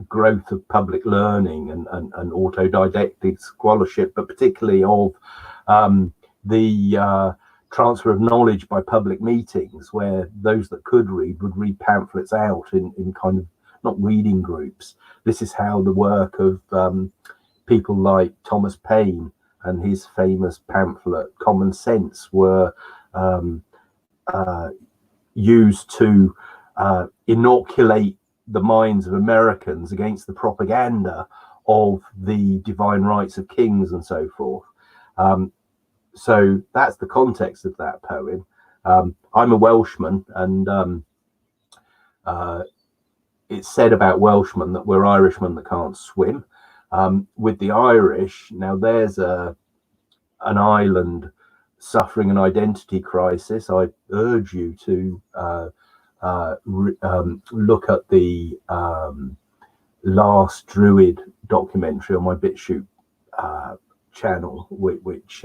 growth of public learning and autodidactic scholarship, but particularly of the transfer of knowledge by public meetings, where those that could read would read pamphlets out in kind of not reading groups. This is how the work of people like Thomas Paine and his famous pamphlet Common Sense were used to inoculate the minds of Americans against the propaganda of the divine rights of kings and so forth. So that's the context of that poem. I'm a Welshman, and it's said about Welshmen that we're Irishmen that can't swim. With the Irish, now there's an island suffering an identity crisis. I urge you to look at the Last Druid documentary on my BitChute channel, which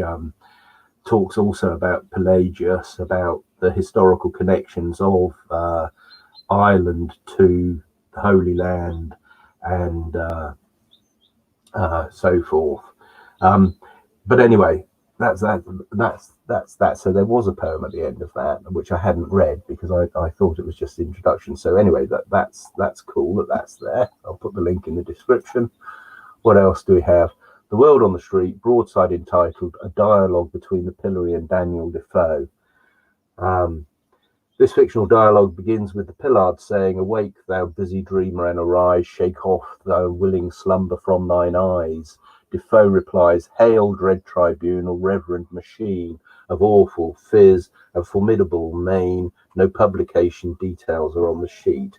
talks also about Pelagius, about the historical connections of Ireland to the Holy Land and so forth. But anyway, that's that. So there was a poem at the end of that, which I hadn't read because I thought it was just the introduction. So anyway, that's cool that's there. I'll put the link in the description. What else do we have? The World on the Street, broadside entitled A Dialogue Between the Pillory and Daniel Defoe. This fictional dialogue begins with the Pillard saying, "Awake, thou busy dreamer, and arise, shake off thy willing slumber from thine eyes." Defoe replies, "Hail, dread tribunal, reverend machine of awful fizz and formidable mane. No publication details are on the sheet."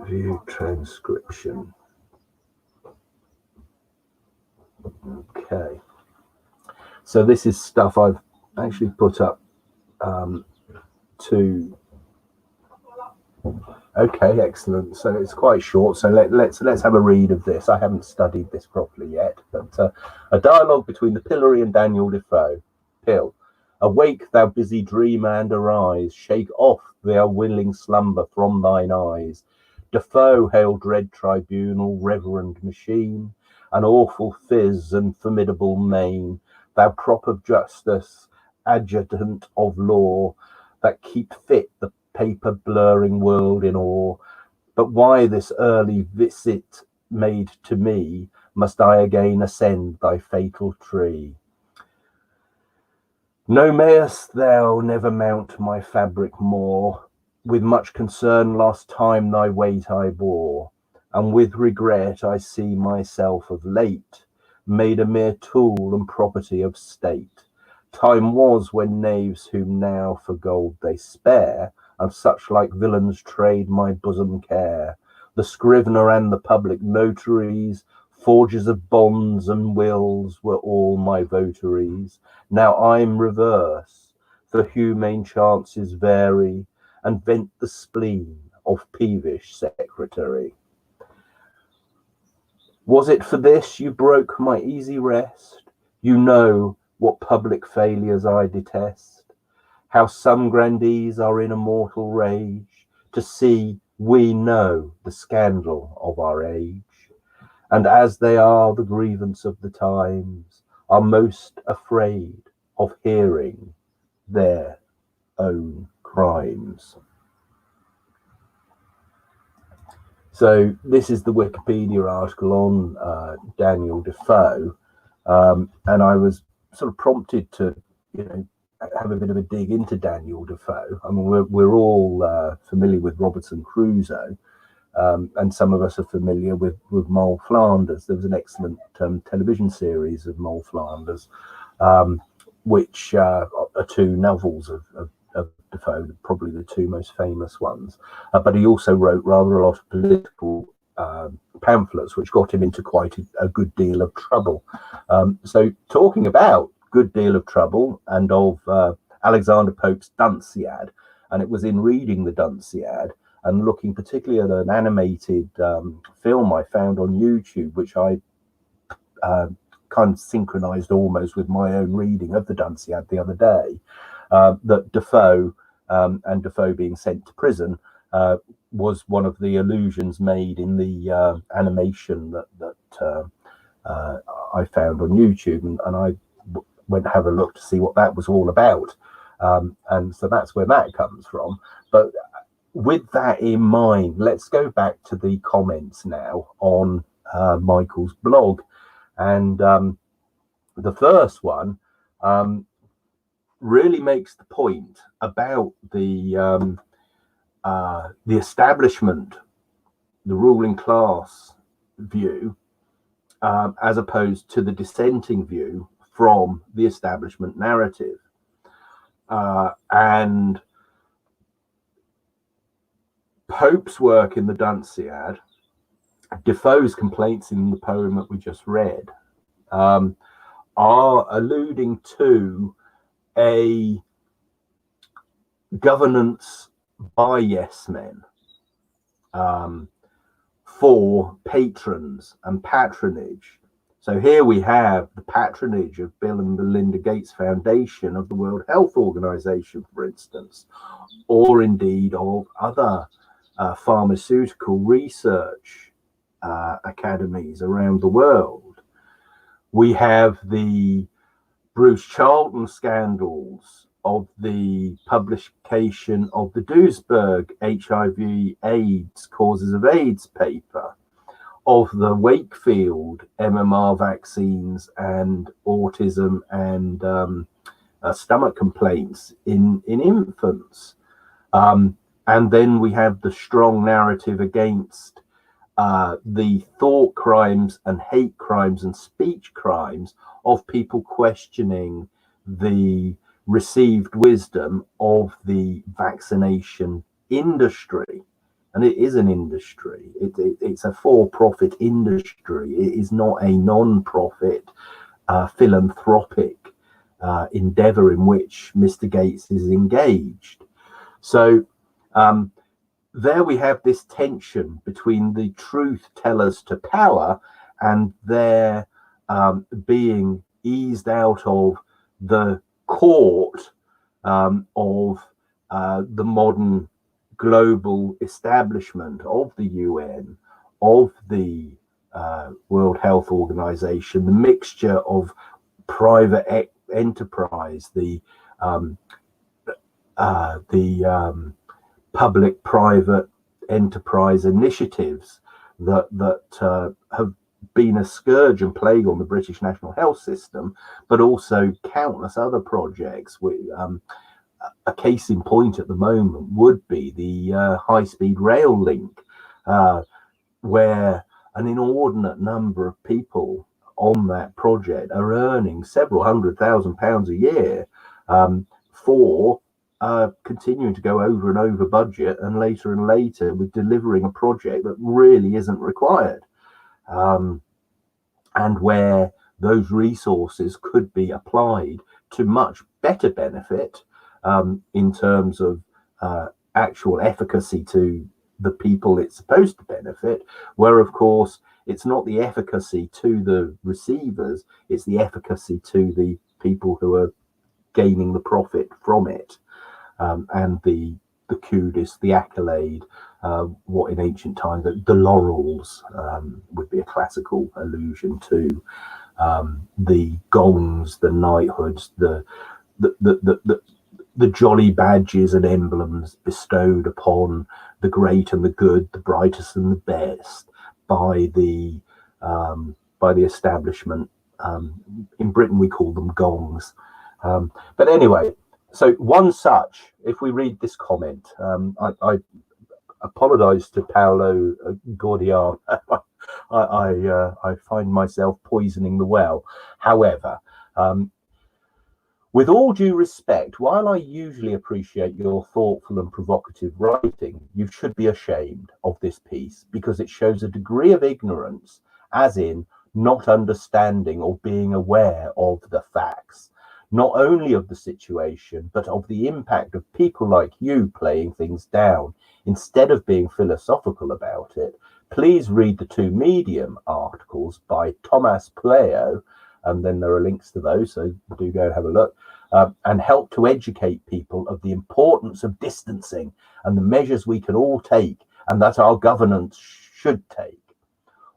View transcription. Okay. So this is stuff I've actually put up to. Okay, excellent. So it's quite short. So let's have a read of this. I haven't studied this properly yet, but a dialogue between the Pillory and Daniel Defoe. Pill. Awake, thou busy dreamer, and arise. Shake off the unwilling slumber from thine eyes. Defoe, hail dread tribunal, reverend machine, an awful fizz and formidable main, thou prop of justice, adjutant of law, that keep fit the paper blurring world in awe. But why this early visit made to me? Must I again ascend thy fatal tree? No, mayest thou never mount my fabric more. With much concern last time thy weight I bore, and with regret I see myself of late made a mere tool and property of state. Time was when knaves whom now for gold they spare, and such like villains trade my bosom care. The scrivener and the public notaries, forgers of bonds and wills, were all my votaries. Now I'm reverse, for humane chances vary, and vent the spleen of peevish secretary. Was it for this you broke my easy rest? You know what public failures I detest, how some grandees are in a mortal rage to see we know the scandal of our age, and as they are the grievance of the times, are most afraid of hearing their own crimes. So this is the Wikipedia article on Daniel Defoe, and I was sort of prompted to, have a bit of a dig into Daniel Defoe. I mean, we're all familiar with Robinson Crusoe, and some of us are familiar with Moll Flanders. There was an excellent television series of Moll Flanders, which are two novels of Defoe, probably the two most famous ones. But he also wrote rather a lot of political pamphlets, which got him into quite a good deal of trouble. So talking about good deal of trouble and of Alexander Pope's Dunciad, and it was in reading the Dunciad and looking particularly at an animated film I found on YouTube, which I kind of synchronized almost with my own reading of the Dunciad the other day, that Defoe, and Defoe being sent to prison, was one of the allusions made in the animation that I found on YouTube, and I went to have a look to see what that was all about, and so that's where that comes from. But with that in mind, let's go back to the comments now on Michael's blog, and the first one really makes the point about the establishment, the ruling class view, as opposed to the dissenting view from the establishment narrative. And Pope's work in the Dunciad, Defoe's complaints in the poem that we just read, are alluding to a governance by yes men for patrons and patronage. So here we have the patronage of Bill and Melinda Gates Foundation, of the World Health Organization, for instance, or indeed of other pharmaceutical research academies around the world. We have the Bruce Charlton scandals of the publication of the Duisburg HIV/AIDS causes of AIDS paper, of the Wakefield MMR vaccines and autism and stomach complaints in infants. And then we have the strong narrative against the thought crimes and hate crimes and speech crimes of people questioning the received wisdom of the vaccination industry. And it is an industry. It's a for-profit industry. It is not a non-profit philanthropic endeavor in which Mr. Gates is engaged. So there we have this tension between the truth tellers to power and their being eased out of the court of the modern global establishment of the UN, of the World Health Organization, the mixture of private enterprise, the public-private enterprise initiatives that have been a scourge and plague on the British national health system, but also countless other projects. A case in point at the moment would be the high-speed rail link, where an inordinate number of people on that project are earning several £100,000 a year for continuing to go over and over budget, and later with delivering a project that really isn't required, and where those resources could be applied to much better benefit in terms of actual efficacy to the people it's supposed to benefit, where of course it's not the efficacy to the receivers, it's the efficacy to the people who are gaining the profit from it, and the kudos, the accolade, what in ancient times the laurels would be a classical allusion to, the gongs, the knighthoods, the jolly badges and emblems bestowed upon the great and the good, the brightest and the best by the establishment. In Britain we call them gongs. But anyway, so one such, if we read this comment, I apologize to Paolo Gordian. I find myself poisoning the well. However, with all due respect, while I usually appreciate your thoughtful and provocative writing, you should be ashamed of this piece because it shows a degree of ignorance, as in not understanding or being aware of the facts, not only of the situation, but of the impact of people like you playing things down. Instead of being philosophical about it, please read the two Medium articles by Thomas Pleo, and then there are links to those, so do go and have a look, and help to educate people of the importance of distancing and the measures we can all take and that our governance should take.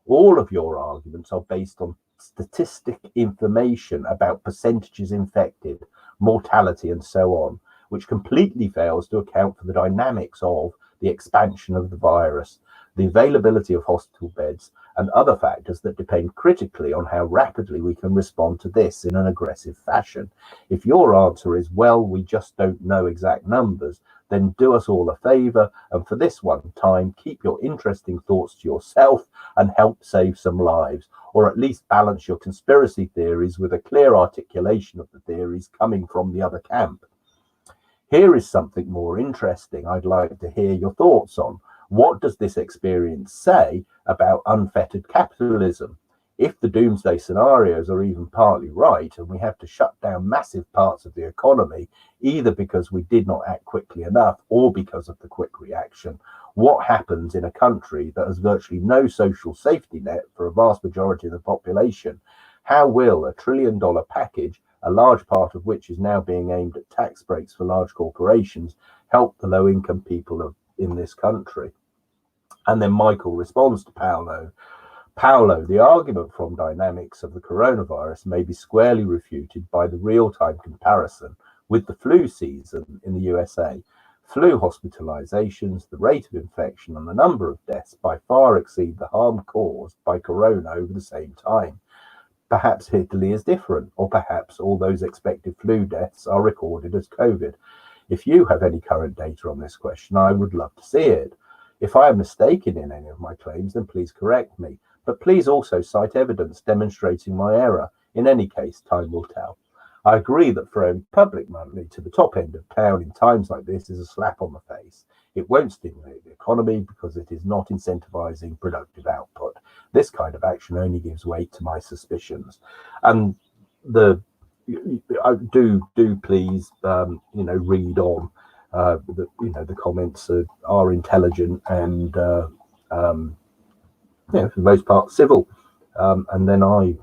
All of your arguments are based on statistic information about percentages infected, mortality, and so on, which completely fails to account for the dynamics of the expansion of the virus, the availability of hospital beds, and other factors that depend critically on how rapidly we can respond to this in an aggressive fashion. If your answer is, well, we just don't know exact numbers, then do us all a favour, and for this one time, keep your interesting thoughts to yourself and help save some lives, or at least balance your conspiracy theories with a clear articulation of the theories coming from the other camp. Here is something more interesting I'd like to hear your thoughts on. What does this experience say about unfettered capitalism? If the doomsday scenarios are even partly right, and we have to shut down massive parts of the economy, either because we did not act quickly enough or because of the quick reaction, what happens in a country that has virtually no social safety net for a vast majority of the population? How will a $1 trillion package, a large part of which is now being aimed at tax breaks for large corporations, help the low-income people in this country? And then Michael responds to Paolo, the argument from dynamics of the coronavirus may be squarely refuted by the real-time comparison with the flu season in the USA. Flu hospitalizations, the rate of infection, and the number of deaths by far exceed the harm caused by corona over the same time. Perhaps Italy is different, or perhaps all those expected flu deaths are recorded as COVID. If you have any current data on this question, I would love to see it. If I am mistaken in any of my claims, then please correct me, but please also cite evidence demonstrating my error. In any case, time will tell. I agree that throwing public money to the top end of town in times like this is a slap on the face. It won't stimulate the economy because it is not incentivizing productive output. This kind of action only gives weight to my suspicions. And do please read on. The comments are intelligent and for the most part civil, and then I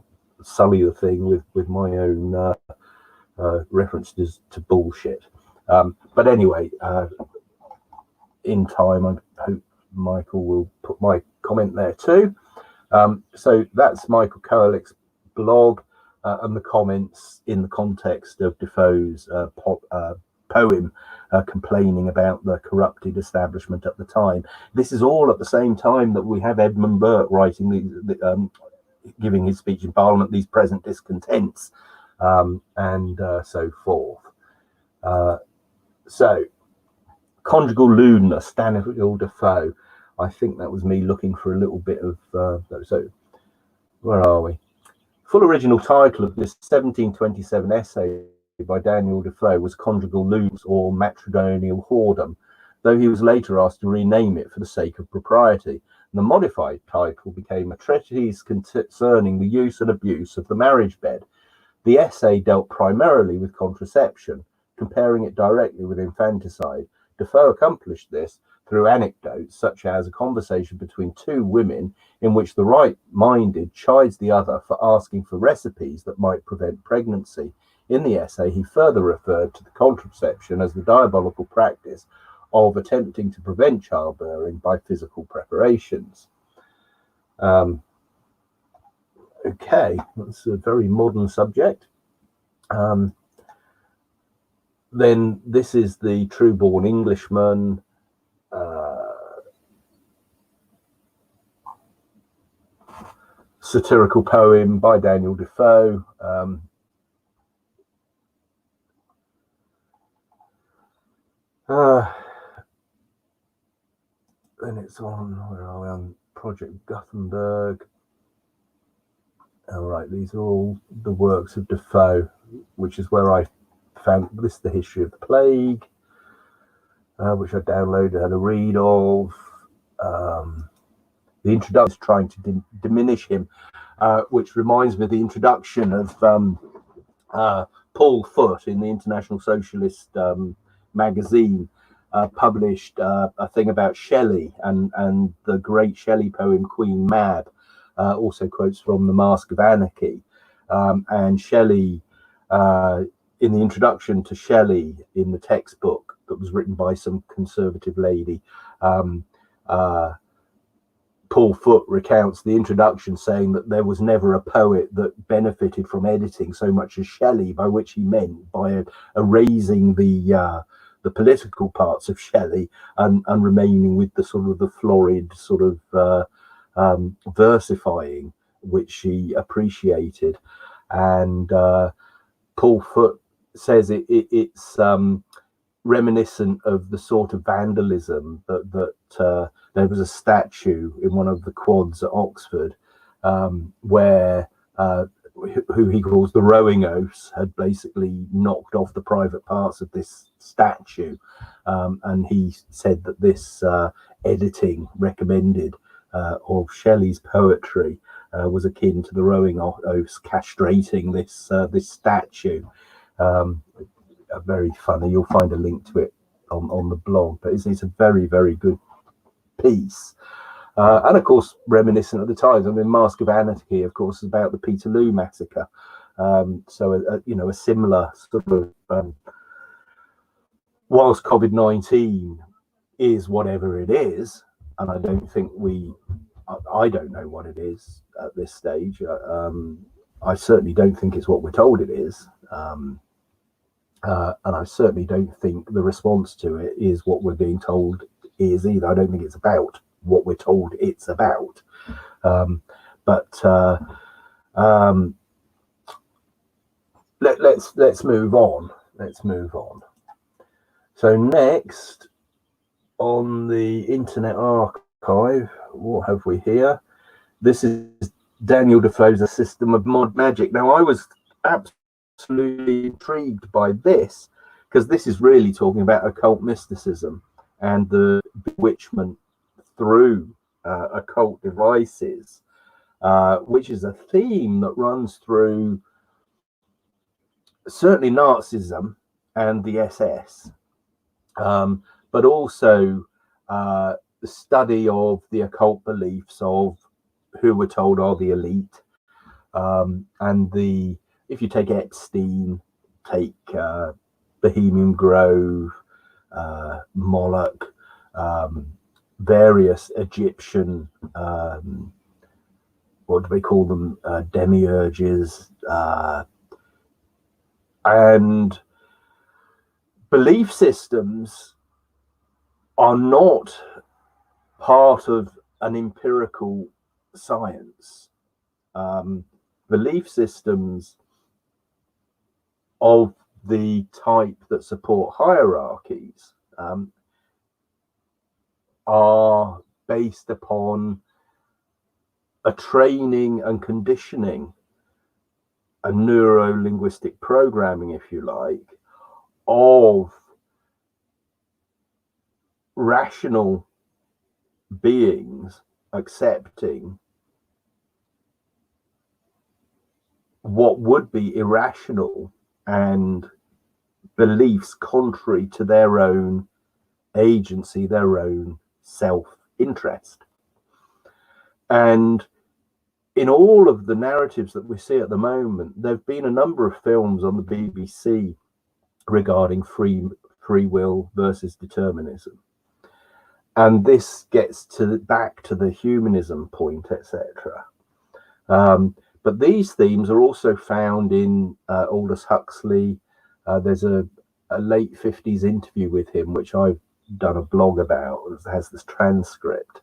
sully the thing with my own references to bullshit. But anyway, in time, I hope Michael will put my comment there too. So that's Michael Koelik's blog and the comments in the context of Defoe's poem complaining about the corrupted establishment at the time. This is all at the same time that we have Edmund Burke writing giving his speech in Parliament, these present discontents, and so forth. So, conjugal lewdness, Daniel Defoe. I think that was me looking for a little bit of. So, where are we? Full original title of this 1727 essay by Daniel Defoe was Conjugal Lewdness or Matrimonial Whoredom, though he was later asked to rename it for the sake of propriety. The modified title became a treatise concerning the use and abuse of the marriage bed. The essay dealt primarily with contraception, comparing it directly with infanticide. Defoe accomplished this through anecdotes such as a conversation between two women in which the right-minded chides the other for asking for recipes that might prevent pregnancy. In the essay, he further referred to the contraception as the diabolical practice of attempting to prevent childbearing by physical preparations. Okay, that's a very modern subject. Then this is the True-Born Englishman. Satirical poem by Daniel Defoe. Then it's on, where are we, on Project Gutenberg. All right, these are all the works of Defoe, which is where I found this, The History of the Plague, which I downloaded, had a read of. The introduction is trying to diminish him, which reminds me of the introduction of Paul Foote in the International Socialist magazine, published a thing about Shelley and the great Shelley poem Queen Mab, also quotes from The Mask of Anarchy. And Shelley, in the introduction to Shelley in the textbook that was written by some conservative lady, Paul Foote recounts the introduction saying that there was never a poet that benefited from editing so much as Shelley, by which he meant by erasing the political parts of Shelley and remaining with the sort of the florid sort of versifying which she appreciated. And Paul Foote says it's reminiscent of the sort of vandalism that there was a statue in one of the quads at Oxford where who he calls the rowing oafs had basically knocked off the private parts of this statue, and he said that this editing recommended of Shelley's poetry was akin to the rowing oafs castrating this statue. Very funny. You'll find a link to it on the blog, but it's a very, very good piece. And of course, reminiscent of the times. I mean, Mask of Anarchy, of course, is about the Peterloo massacre. So, a similar sort of, whilst COVID-19 is whatever it is, and I don't think I don't know what it is at this stage. I certainly don't think it's what we're told it is. And I certainly don't think the response to it is what we're being told is either. I don't think it's about what we're told it's about. Let's move on. Let's move on. So next on the Internet Archive, what have we here? This is Daniel Defoe's A System of Mod Magic. Now, I was absolutely intrigued by this because this is really talking about occult mysticism and the bewitchment through occult devices, which is a theme that runs through certainly Nazism and the SS, but also the study of the occult beliefs of who we're told are the elite, and if you take Epstein, take Bohemian Grove, Moloch, various Egyptian, what do they call them, demiurges, and belief systems are not part of an empirical science. Belief systems of the type that support hierarchies are based upon a training and conditioning, a neuro-linguistic programming, if you like, of rational beings accepting what would be irrational and beliefs contrary to their own agency, their own self-interest. And in all of the narratives that we see at the moment, there have been a number of films on the BBC regarding free will versus determinism. And this gets back to the humanism point, etc. But these themes are also found in Aldous Huxley. There's a late 50s interview with him, which I've done a blog about. It has this transcript.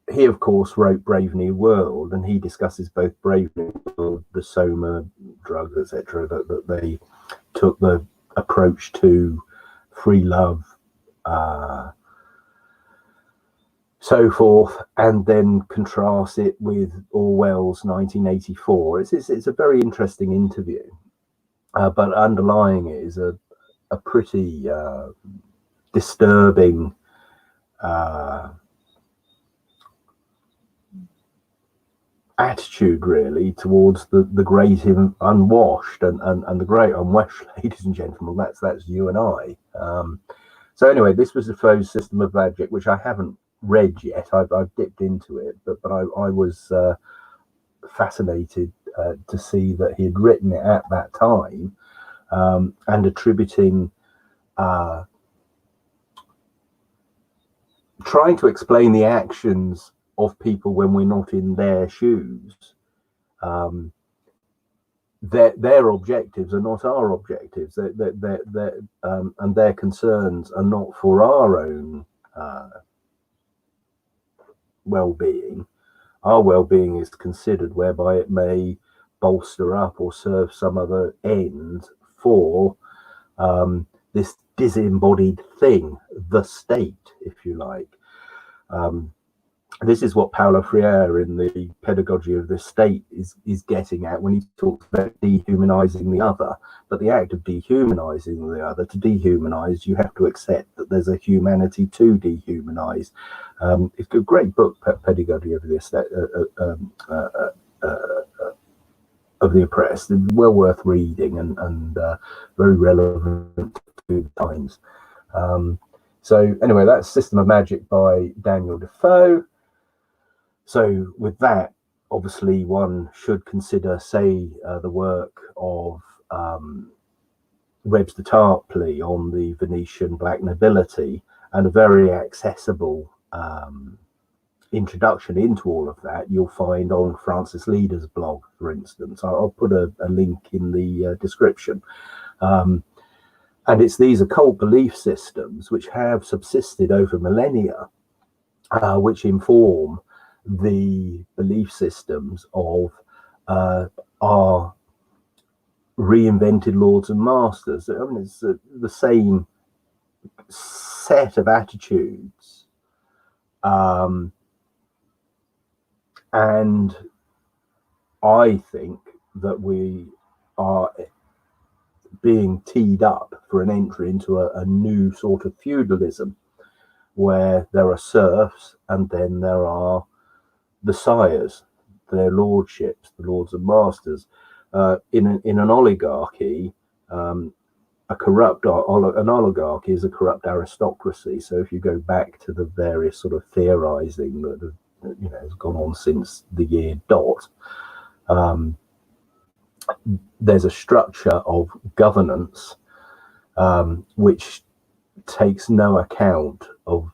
He, of course, wrote Brave New World, and he discusses both Brave New World, the Soma drugs, etc., that they took the approach to free love, so forth, and then contrast it with Orwell's 1984. It's a very interesting interview, but underlying it is a pretty disturbing attitude, really, towards the great unwashed and the great unwashed, ladies and gentlemen. That's you and I. So anyway, this was the Foe's System of Magic, which I haven't read yet. I've dipped into it, but I was fascinated to see that he had written it at that time, and attributing, trying to explain the actions of people when we're not in their shoes. Their objectives are not our objectives. And their concerns are not for our own well-being. Our well-being is considered whereby it may bolster up or serve some other end for this disembodied thing, the state, if you like. This is what Paulo Freire in the Pedagogy of the State is getting at when he talks about dehumanizing the other. But the act of dehumanizing the other, to dehumanize, you have to accept that there's a humanity to dehumanize. It's a great book, Pedagogy of the State, of the Oppressed. It's well worth reading and very relevant to the times. So anyway, that's System of Magic by Daniel Defoe. So with that, obviously one should consider, say, the work of Webster Tarpley on the Venetian black nobility, and a very accessible introduction into all of that you'll find on Francis Leader's blog, for instance. I'll put a link in the description. And it's these occult belief systems which have subsisted over millennia, which inform the belief systems of our reinvented lords and masters. I mean, it's the same set of attitudes, and I think that we are being teed up for an entry into a new sort of feudalism, where there are serfs and then there are the sires, their lordships, the lords and masters. In an oligarchy, an oligarchy is a corrupt aristocracy. So if you go back to the various sort of theorizing that has gone on since the year dot, there's a structure of governance which takes no account of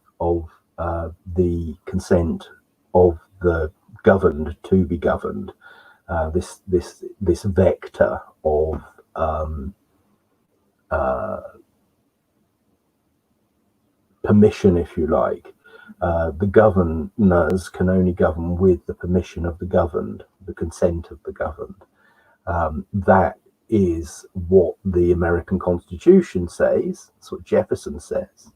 the consent of the governed to be governed. This vector of permission, if you like. The governors can only govern with the permission of the governed, the consent of the governed. That is what the American Constitution says. That's what Jefferson says.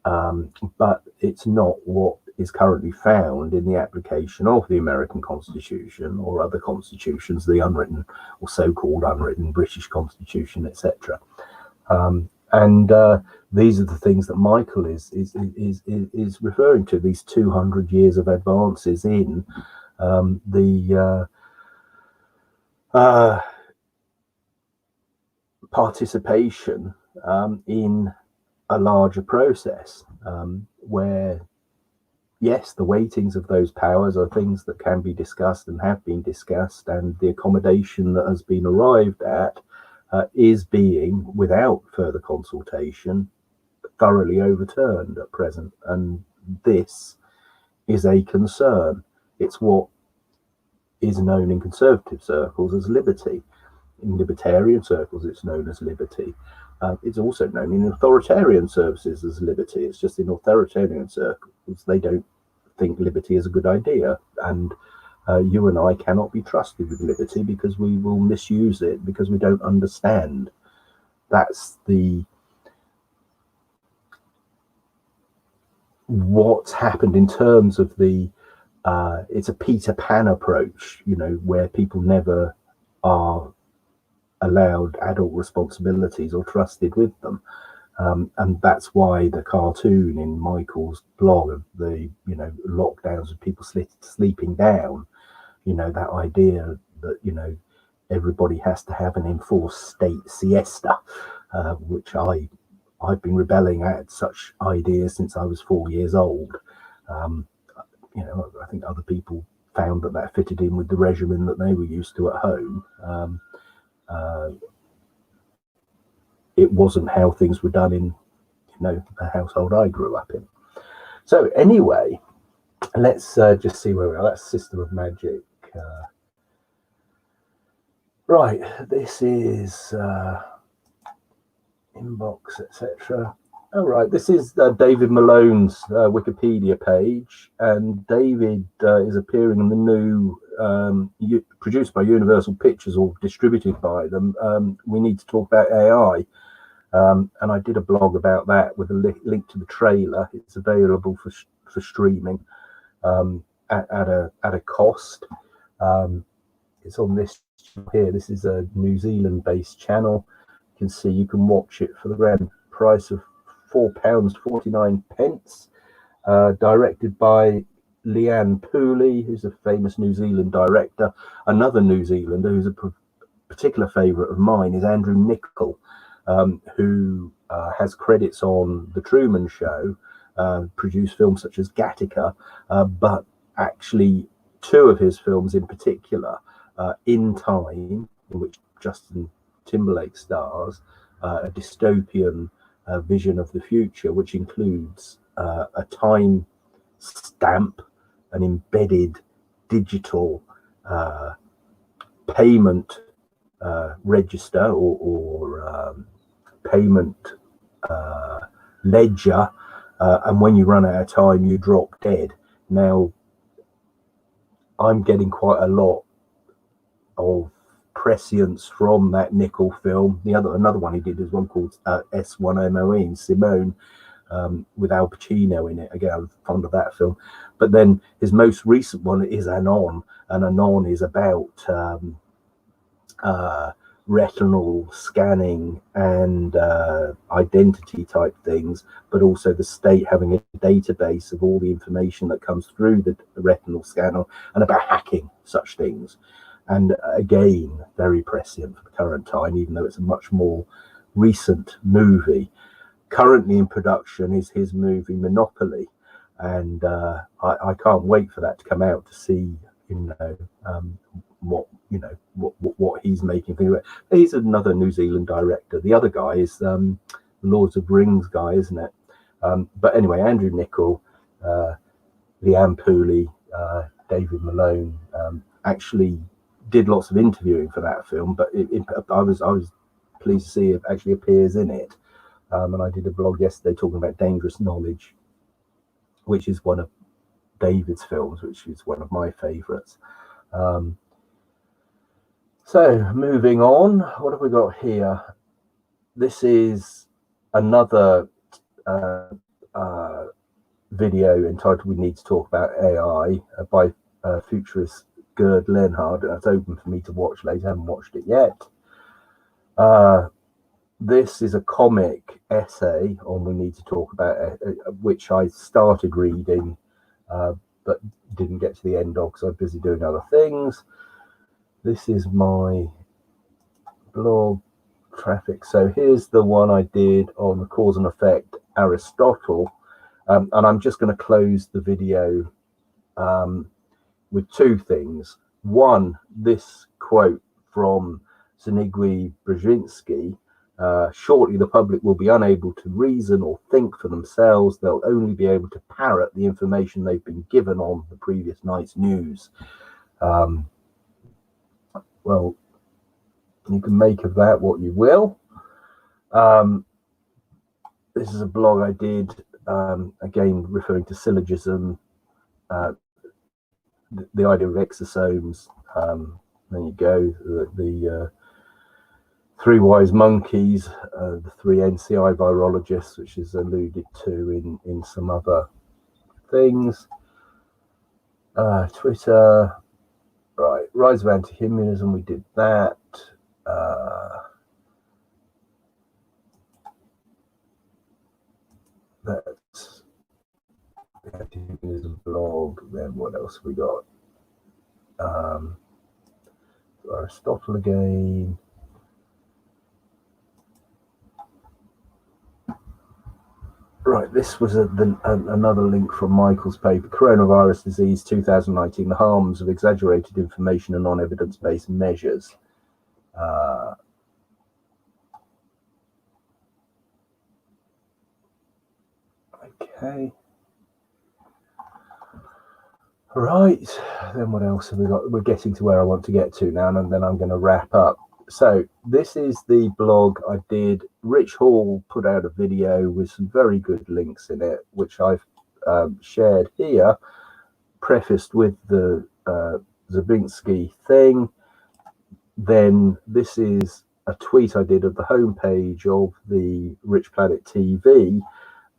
But it's not what is currently found in the application of the American Constitution or other constitutions, the unwritten or so-called unwritten British Constitution, etc. And these are the things that Michael is referring to. These 200 years of advances in the participation in a larger process, where, yes, the weightings of those powers are things that can be discussed and have been discussed, and the accommodation that has been arrived at is being, without further consultation, thoroughly overturned at present. And this is a concern. It's what is known in conservative circles as liberty. In libertarian circles, it's known as liberty. It's also known in authoritarian services as liberty. It's just in authoritarian circles, they don't think liberty is a good idea. And you and I cannot be trusted with liberty because we will misuse it because we don't understand. That's what's happened in terms of the it's a Peter Pan approach, you know, where people never are allowed adult responsibilities or trusted with them. And that's why the cartoon in Michael's blog of the, you know, lockdowns of people sleeping down, you know, that idea that, you know, everybody has to have an enforced state siesta, which I've been rebelling at such ideas since I was 4 years old. You know, I think other people found that fitted in with the regimen that they were used to at home. It wasn't how things were done in, you know, the household I grew up in. So anyway, let's just see where we are. That's System of Magic. Right, this is inbox, etc. All right, this is David Malone's Wikipedia page, and David is appearing in the new produced by Universal Pictures or distributed by them. We Need to Talk About AI, and I did a blog about that with a link to the trailer. It's available for streaming at a cost. It's on this here. This is a New Zealand-based channel. You can see you can watch it for the grand price of £4.49, directed by Leanne Pooley, who's a famous New Zealand director. Another New Zealander who's a particular favourite of mine is Andrew Niccol, who has credits on The Truman Show, produced films such as Gattaca, but actually two of his films in particular, In Time, in which Justin Timberlake stars, a dystopian vision of the future, which includes a time stamp, an embedded digital payment register or payment ledger, and when you run out of time, you drop dead. Now, I'm getting quite a lot of prescience from that Niccol film. Another one he did is one called S1MOE, Simone, with Al Pacino in it. Again, I'm fond of that film. But then his most recent one is Anon, and Anon is about retinal scanning and identity type things, but also the state having a database of all the information that comes through the retinal scanner, and about hacking such things. And again, very prescient for the current time, even though it's a much more recent movie. Currently in production is his movie Monopoly, and I can't wait for that to come out to see, you know, what what he's making things about. He's another New Zealand director. The other guy is Lords of Rings guy, isn't it? But anyway, Andrew Niccol, Leanne Pooley, David Malone actually did lots of interviewing for that film, but I was pleased to see it actually appears in it. And I did a blog yesterday talking about Dangerous Knowledge, which is one of David's films, which is one of my favourites. So moving on, what have we got here? This is another video entitled "We Need to Talk About AI" by futurist Gerd Leonhard. That's open for me to watch later. I haven't watched it yet. This is a comic essay on "We Need to Talk About," which I started reading, but didn't get to the end of because I was busy doing other things. This is my blog traffic. So here's the one I did on the cause and effect Aristotle. And I'm just going to close the video with two things. One, this quote from Zbigniew Brzezinski: shortly the public will be unable to reason or think for themselves. They'll only be able to parrot the information they've been given on the previous night's news. Well, you can make of that what you will. This is a blog I did, again referring to syllogism, the idea of exosomes. There you go, the three wise monkeys, the three NCI virologists, which is alluded to in some other things. Twitter, right, rise of anti-humanism, we did that. That's the anti-humanism blog. Then what else we got? Aristotle again. Right, this was another link from Michael's paper, Coronavirus Disease 2019, the harms of exaggerated information and non-evidence-based measures. Okay. Right, then what else have we got? We're getting to where I want to get to now, and then I'm going to wrap up. So this is the blog I did. Rich Hall put out a video with some very good links in it, which I've shared here, prefaced with the Zabinski thing. Then this is a tweet I did at the homepage of the Rich Planet TV,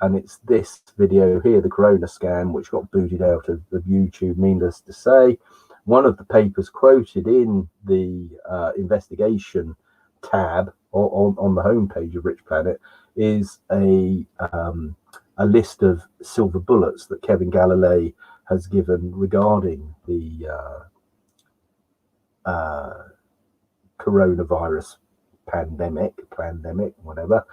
and it's this video here, the Corona Scam, which got booted out of YouTube, needless to say. One of the papers quoted in the investigation tab on the homepage of Rich Planet is a list of silver bullets that Kevin Galilei has given regarding the coronavirus pandemic, whatever.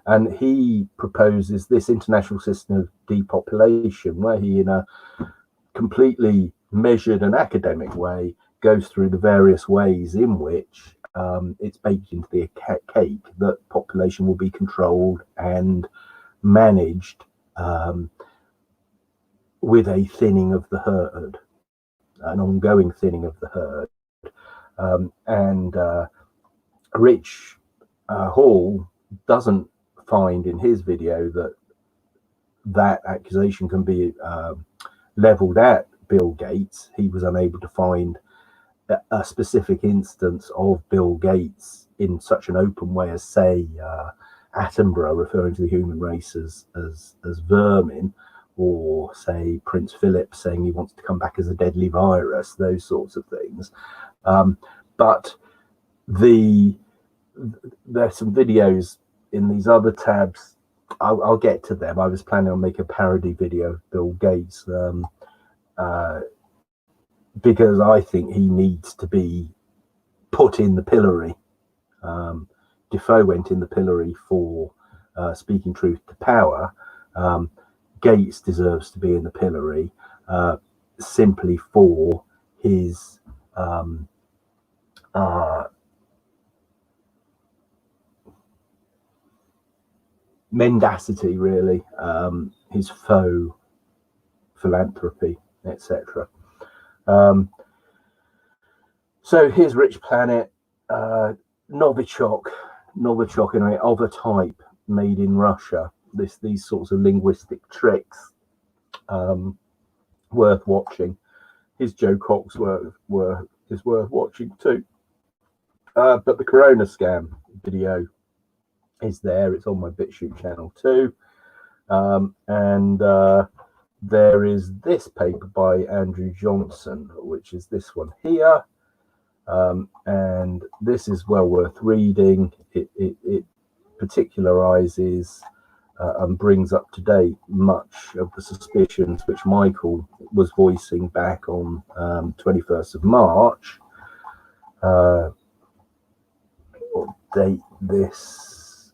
And he proposes this international system of depopulation, where he, in a completely measured and academic way, goes through the various ways in which it's baked into the cake that population will be controlled and managed with a thinning of the herd, an ongoing thinning of the herd. And Rich Hall doesn't find in his video that accusation can be leveled at Bill Gates. He was unable to find a specific instance of Bill Gates in such an open way as, say, Attenborough referring to the human race as vermin, or say Prince Philip saying he wants to come back as a deadly virus, those sorts of things. But there's some videos in these other tabs. I'll get to them. I was planning on making a parody video of Bill Gates because I think he needs to be put in the pillory. Defoe went in the pillory for speaking truth to power. Gates deserves to be in the pillory simply for his mendacity, really, his faux philanthropy, etc. So here's Rich Planet, Novichok anyway, of a type made in Russia. These sorts of linguistic tricks, worth watching. His Joe Cox is worth watching too. But the Corona scam video is there. It's on my BitChute channel too. And there is this paper by Andrew Johnson, which is this one here. And this is well worth reading. It particularizes and brings up to date much of the suspicions which Michael was voicing back on 21st of March. I'll date this.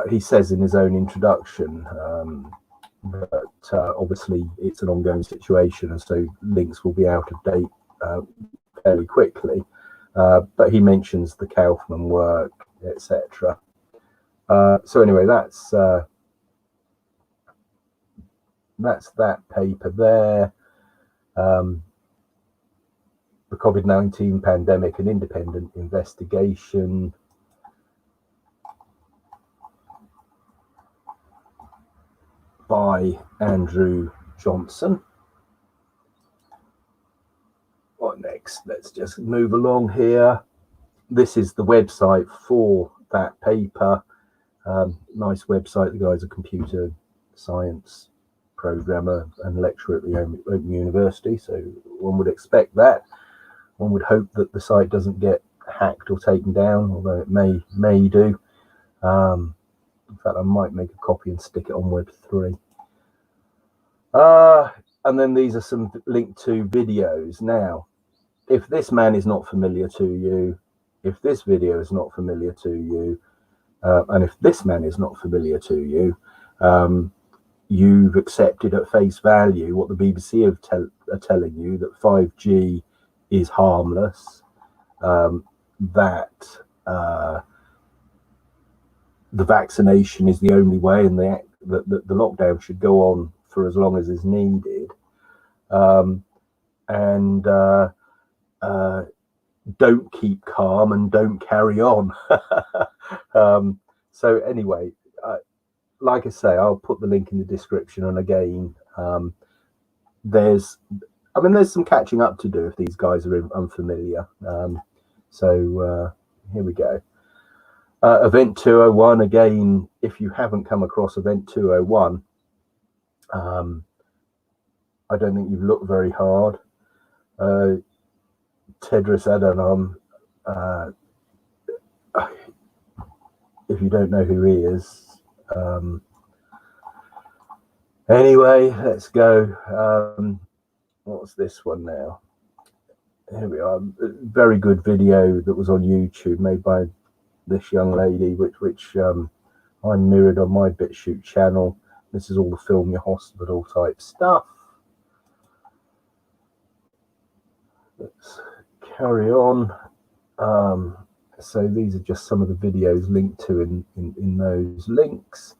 He says in his own introduction that obviously it's an ongoing situation, and so links will be out of date fairly quickly. But he mentions the Kaufman work, etc. So anyway, that's that paper there. The COVID-19 pandemic, an independent investigation. By Andrew Johnson. What next? Let's just move along here. This is the website for that paper. Nice website. The guy's a computer science programmer and lecturer at the Open University, so one would expect that. One would hope that the site doesn't get hacked or taken down, although it may do. In fact, I might make a copy and stick it on Web3. And then these are some linked to videos. Now, if this man is not familiar to you, if this video is not familiar to you, and if this man is not familiar to you, you've accepted at face value what the BBC are telling you, that 5G is harmless, that the vaccination is the only way, and the lockdown should go on for as long as is needed, and don't keep calm and don't carry on. So anyway, like I say, I'll put the link in the description, and again, there's some catching up to do if these guys are unfamiliar. So here we go. Event 201, again, if you haven't come across Event 201, I don't think you've looked very hard. Tedros Adhanom, if you don't know who he is. Anyway, let's go. What's this one now? Here we are. Very good video that was on YouTube, made by this young lady, which I mirrored on my BitChute channel. This is all the film your hospital type stuff. Let's carry on. So these are just some of the videos linked to in those links.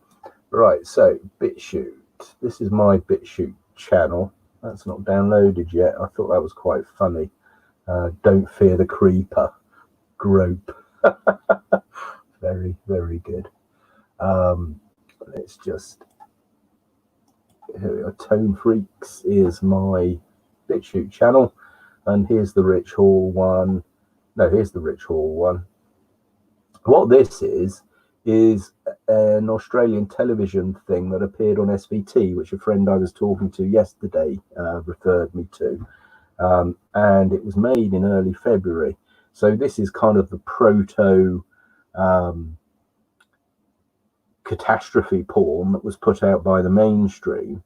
Right, so BitChute. This is my BitChute channel. That's not downloaded yet. I thought that was quite funny. Don't fear the creeper. Grope. Very, very good. Let's just, here we are. Tone Freaks is my BitChute channel, and here's the Rich Hall one. No, here's the Rich Hall one. What this is an Australian television thing that appeared on SVT, which a friend I was talking to yesterday referred me to, and it was made in early February. So this is kind of the proto catastrophe porn that was put out by the mainstream.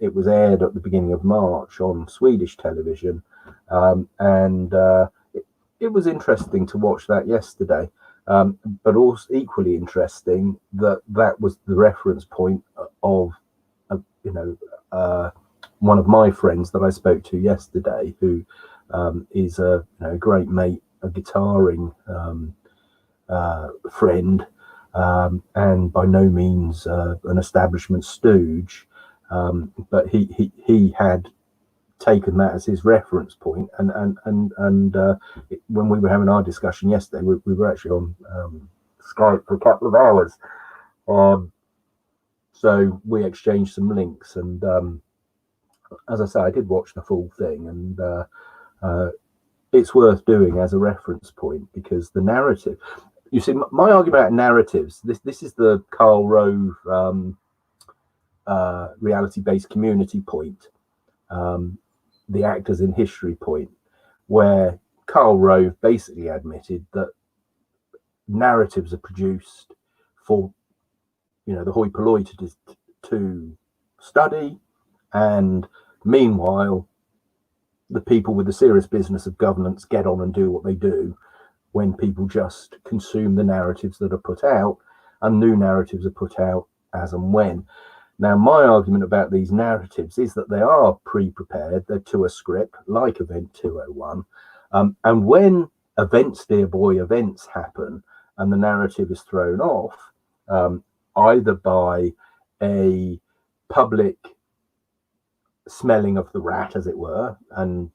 It was aired at the beginning of March on Swedish television, and it was interesting to watch that yesterday. But also equally interesting that was the reference point of one of my friends that I spoke to yesterday, who is a great mate, a guitaring friend, and by no means an establishment stooge, but he had taken that as his reference point, and when we were having our discussion yesterday, we were actually on Skype for a couple of hours, so we exchanged some links, and as I say, I did watch the full thing, and it's worth doing as a reference point, because the narrative, you see, my argument about narratives, this is the Karl Rove reality-based community point, the actors in history point, where Karl Rove basically admitted that narratives are produced for, the hoi polloi to study, and meanwhile, the people with the serious business of governance get on and do what they do, when people just consume the narratives that are put out, and new narratives are put out as and when. Now, my argument about these narratives is that they are pre-prepared. They're to a script, like Event 201. And when events, dear boy, events happen, and the narrative is thrown off, either by a public smelling of the rat, as it were, and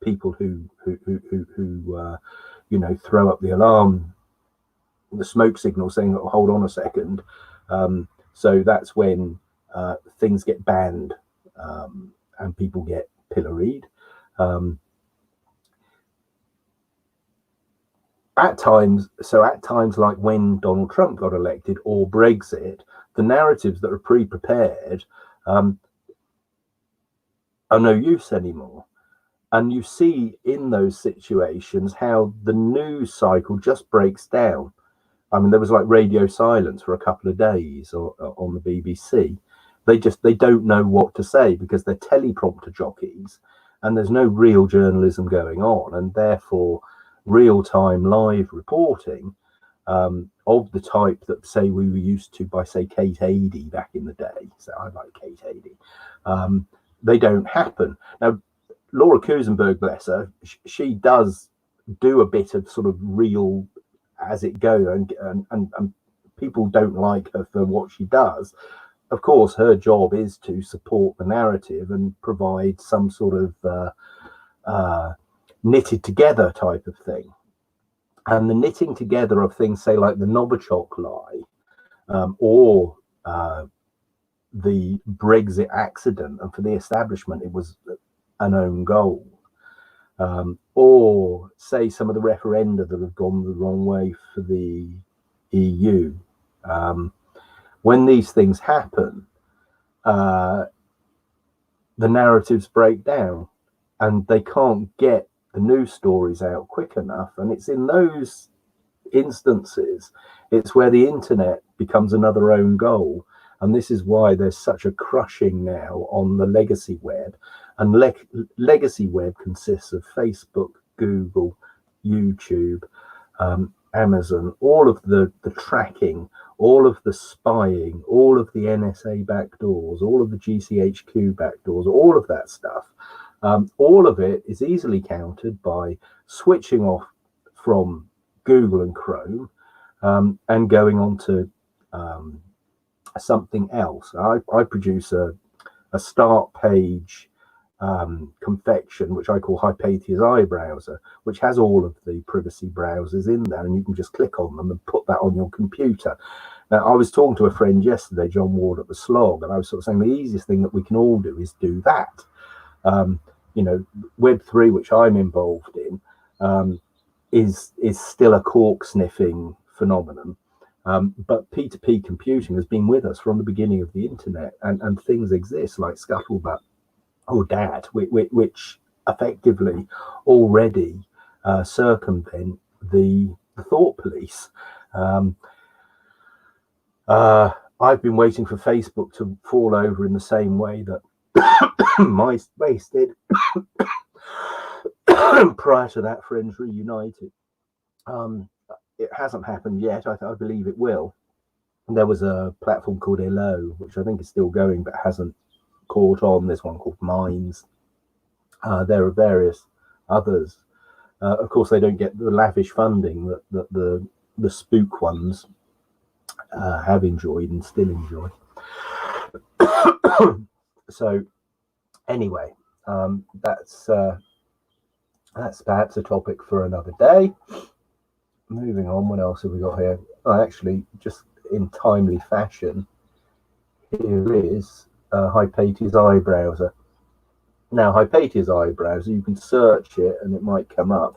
people who throw up the alarm, the smoke signal, saying, oh, hold on a second. So that's when things get banned, and people get pilloried. At times like when Donald Trump got elected, or Brexit, the narratives that are pre-prepared are no use anymore. And you see in those situations how the news cycle just breaks down. I mean, there was like radio silence for a couple of days on the BBC. They don't know what to say, because they're teleprompter jockeys, and there's no real journalism going on, and therefore real-time live reporting of the type that, say, we were used to by, say, Kate Adie back in the day. So I like Kate Adie. They don't happen. Now, Laura Kusenberg, bless her, she does do a bit of sort of real as it goes, and people don't like her for what she does. Of course, her job is to support the narrative and provide some sort of knitted together type of thing. And the knitting together of things, say, like the Novichok lie, or the Brexit accident, and for the establishment it was an own goal, or say some of the referenda that have gone the wrong way for the EU. When these things happen, the narratives break down, and they can't get the news stories out quick enough. And it's in those instances, it's where the internet becomes another own goal. And this is why there's such a crushing now on the legacy web. And legacy web consists of Facebook, Google, YouTube, Amazon, all of the tracking, all of the spying, all of the NSA backdoors, all of the GCHQ backdoors, all of that stuff. All of it is easily countered by switching off from Google and Chrome, and going on to something else. I produce a start page confection, which I call Hypatia's iBrowser, which has all of the privacy browsers in there, and you can just click on them and put that on your computer. Now, I was talking to a friend yesterday, John Ward at the Slog, and I was sort of saying the easiest thing that we can all do is do that. Web3, which I'm involved in, is still a cork sniffing phenomenon. But P2P computing has been with us from the beginning of the internet, and things exist like Scuttlebutt or DAT, which effectively already circumvent the thought police. I've been waiting for Facebook to fall over in the same way that MySpace did prior to that Friends Reunited. It hasn't happened yet. I believe it will. And there was a platform called Hello, which I think is still going but hasn't caught on. There's one called Minds. There are various others. Of course, they don't get the lavish funding that the spook ones have enjoyed and still enjoy. So anyway, that's perhaps a topic for another day. Moving on, what else have we got here? Oh, actually, just in timely fashion, here is Hypatia's eye browser. Now, Hypatia's eye browser, you can search it and it might come up,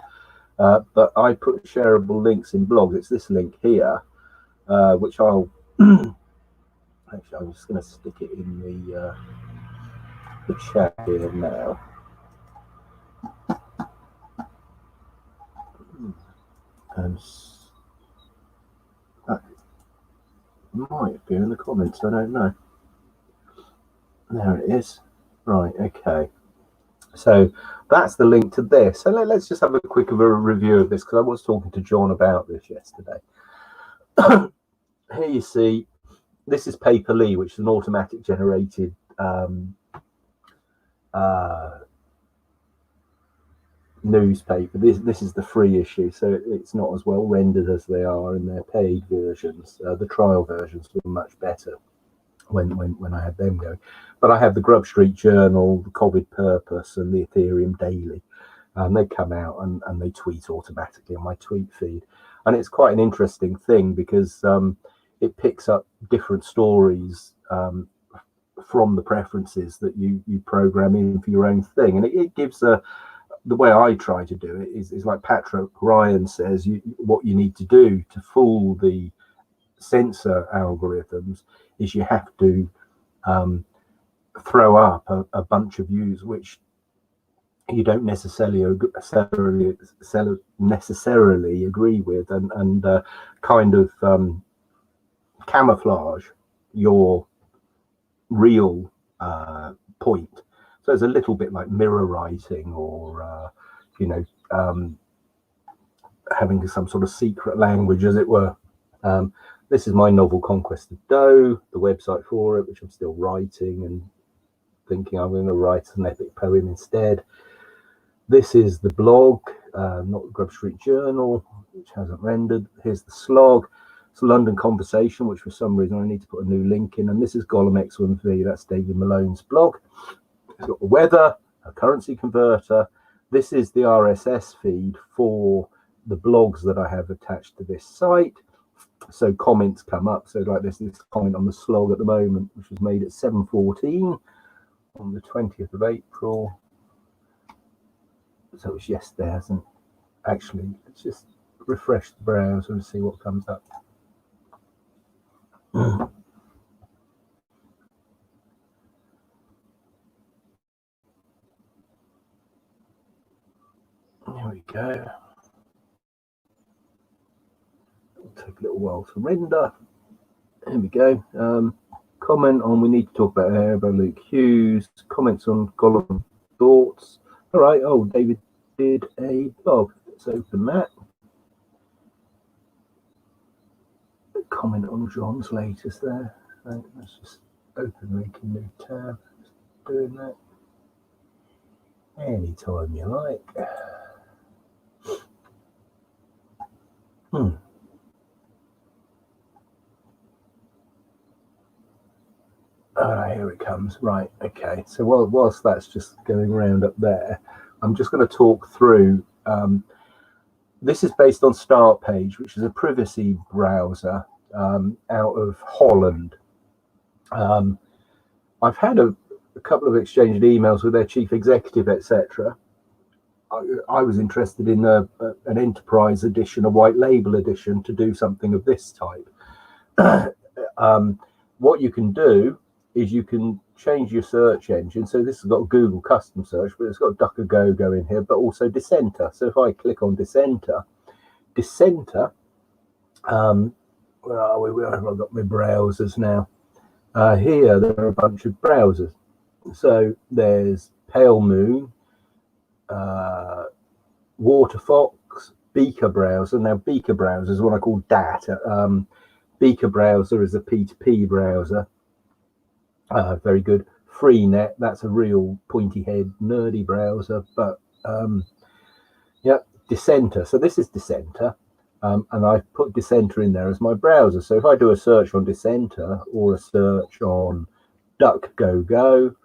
but I put shareable links in blogs. It's this link here, which I'll actually, I'm just going to stick it in the chat here now. And that might appear in the comments, I don't know. There it is. Right, okay. So that's the link to this. So let's just have a quick review of this, because I was talking to John about this yesterday. Here you see, this is Paperly, which is an automatic generated newspaper. This is the free issue, so it's not as well rendered as they are in their paid versions. The trial versions were much better when I had them going. But I have the Grub Street Journal, the COVID Purpose, and the Ethereum Daily. They come out and they tweet automatically on my tweet feed. And it's quite an interesting thing, because it picks up different stories from the preferences that you program in for your own thing. And it gives the way I try to do it is like Patrick Ryan says, what you need to do to fool the censor algorithms is you have to throw up a bunch of views which you don't necessarily agree with, and kind of camouflage your real point. So it's a little bit like mirror writing, or having some sort of secret language, as it were. This is my novel Conquest of Doe, the website for it, which I'm still writing and thinking I'm going to write an epic poem instead. This is the blog, not the Grub Street Journal, which hasn't rendered. Here's the slog. It's a London Conversation, which for some reason I need to put a new link in. And this is Gollum X1V, that's David Malone's blog. It's got the weather, a currency converter. This is the RSS feed for the blogs that I have attached to this site. So comments come up. So like this comment on the slog at the moment, which was made at 7:14 on the 20th of April. So it's yesterday, hasn't actually. Let's just refresh the browser and see what comes up. There we go. It'll take a little while to render. There we go. Comment on we need to talk about hair by Luke Hughes. Comments on Gollum thoughts. All right. Oh, David did a blog. Let's open that. Comment on John's latest there. Right, let's just open link a new tab. Just doing that anytime you like. Here it comes. Right, okay. So whilst that's just going around up there, I'm just going to talk through. This is based on Start Page, which is a privacy browser out of Holland. I've had a couple of exchanged emails with their chief executive, etc. I was interested in an enterprise edition, a white label edition, to do something of this type. What you can do is you can change your search engine. So this has got Google custom search, but it's got DuckDuckGo going here, but also Dissenter. So if I click on Dissenter, where are we? Where have I got my browsers now? Here there are a bunch of browsers. So there's Pale Moon, Waterfox, Beaker Browser. Now Beaker Browser is what I call DAT. Beaker Browser is a P2P browser. Very good. Freenet, that's a real pointy head nerdy browser, but Yep, Dissenter. So this is Dissenter, and I've put Dissenter in there as my browser. So if I do a search on Dissenter or a search on DuckDuckGo,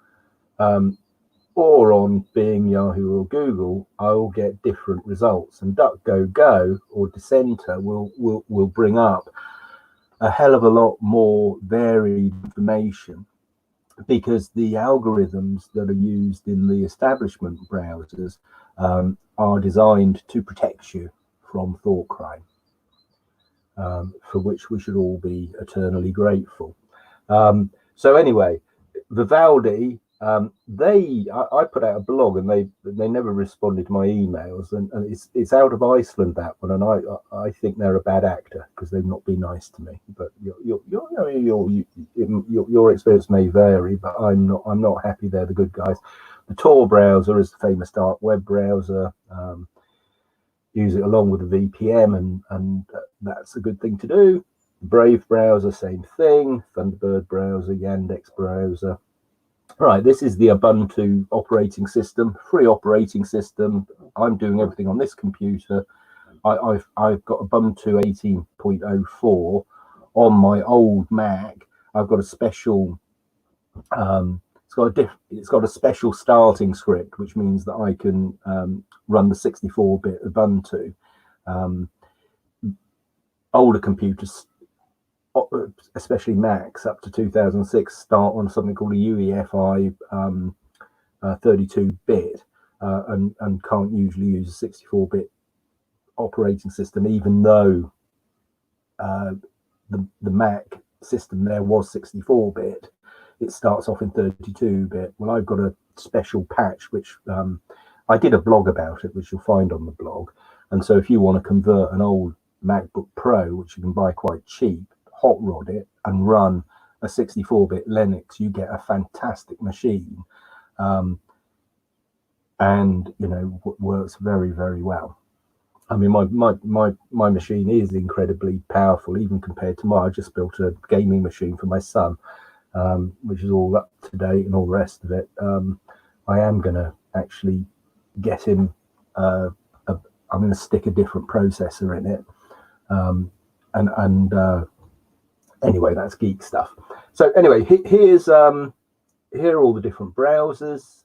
or on Bing, Yahoo, or Google, I will get different results. And DuckDuckGo or Dissenter will bring up a hell of a lot more varied information, because the algorithms that are used in the establishment browsers are designed to protect you from thought crime, for which we should all be eternally grateful. So anyway, Vivaldi, I put out a blog, and they never responded to my emails, and it's out of Iceland, that one, and I think they're a bad actor because they've not been nice to me. But your experience may vary, but I'm not happy they're the good guys. The Tor browser is the famous dark web browser. Use it along with the VPN, and that's a good thing to do. Brave browser, same thing. Thunderbird browser, Yandex browser. Right, this is the Ubuntu operating system, free operating system. I'm doing everything on this computer. I've got Ubuntu 18.04 on my old Mac. I've got a special it's got a special starting script, which means that I can run the 64-bit Ubuntu. Older computers, especially Macs up to 2006, start on something called a UEFI 32-bit, and can't usually use a 64-bit operating system, even though the Mac system there was 64-bit. It starts off in 32-bit. Well, I've got a special patch, which I did a blog about it, which you'll find on the blog. And so if you want to convert an old MacBook Pro, which you can buy quite cheap, hot rod it and run a 64-bit Linux, you get a fantastic machine, and works very, very well. I mean, my machine is incredibly powerful, even compared to I just built a gaming machine for my son, which is all up to date and all the rest of it. I am going to actually get him. I'm going to stick a different processor in it, anyway, that's geek stuff. So anyway, here are all the different browsers.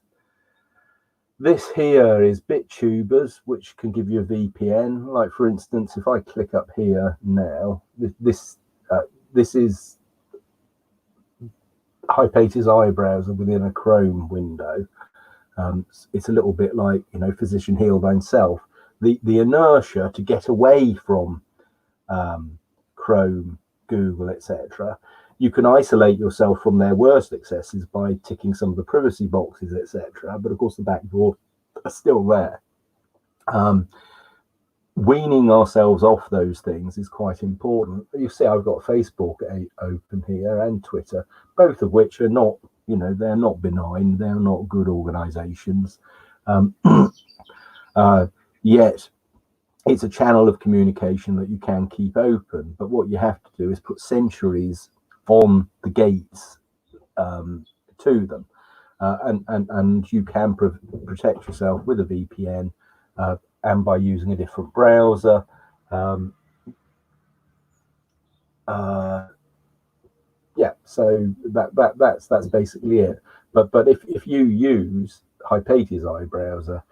This here is BitTubers, which can give you a VPN. Like, for instance, if I click up here now, this is Hypatia's iBrowser within a Chrome window. It's a little bit like, Physician Heal Thyself. The inertia to get away from Chrome, Google, etc. You can isolate yourself from their worst excesses by ticking some of the privacy boxes, etc. But of course, the back door are still there. Weaning ourselves off those things is quite important. You see, I've got Facebook open here and Twitter, both of which are not, they're not benign. They're not good organizations. Yet it's a channel of communication that you can keep open. But what you have to do is put sentries on the gates to them, and you can protect yourself with a VPN and by using a different browser. Yeah, so that's basically it. But if you use Hypatia's iBrowser,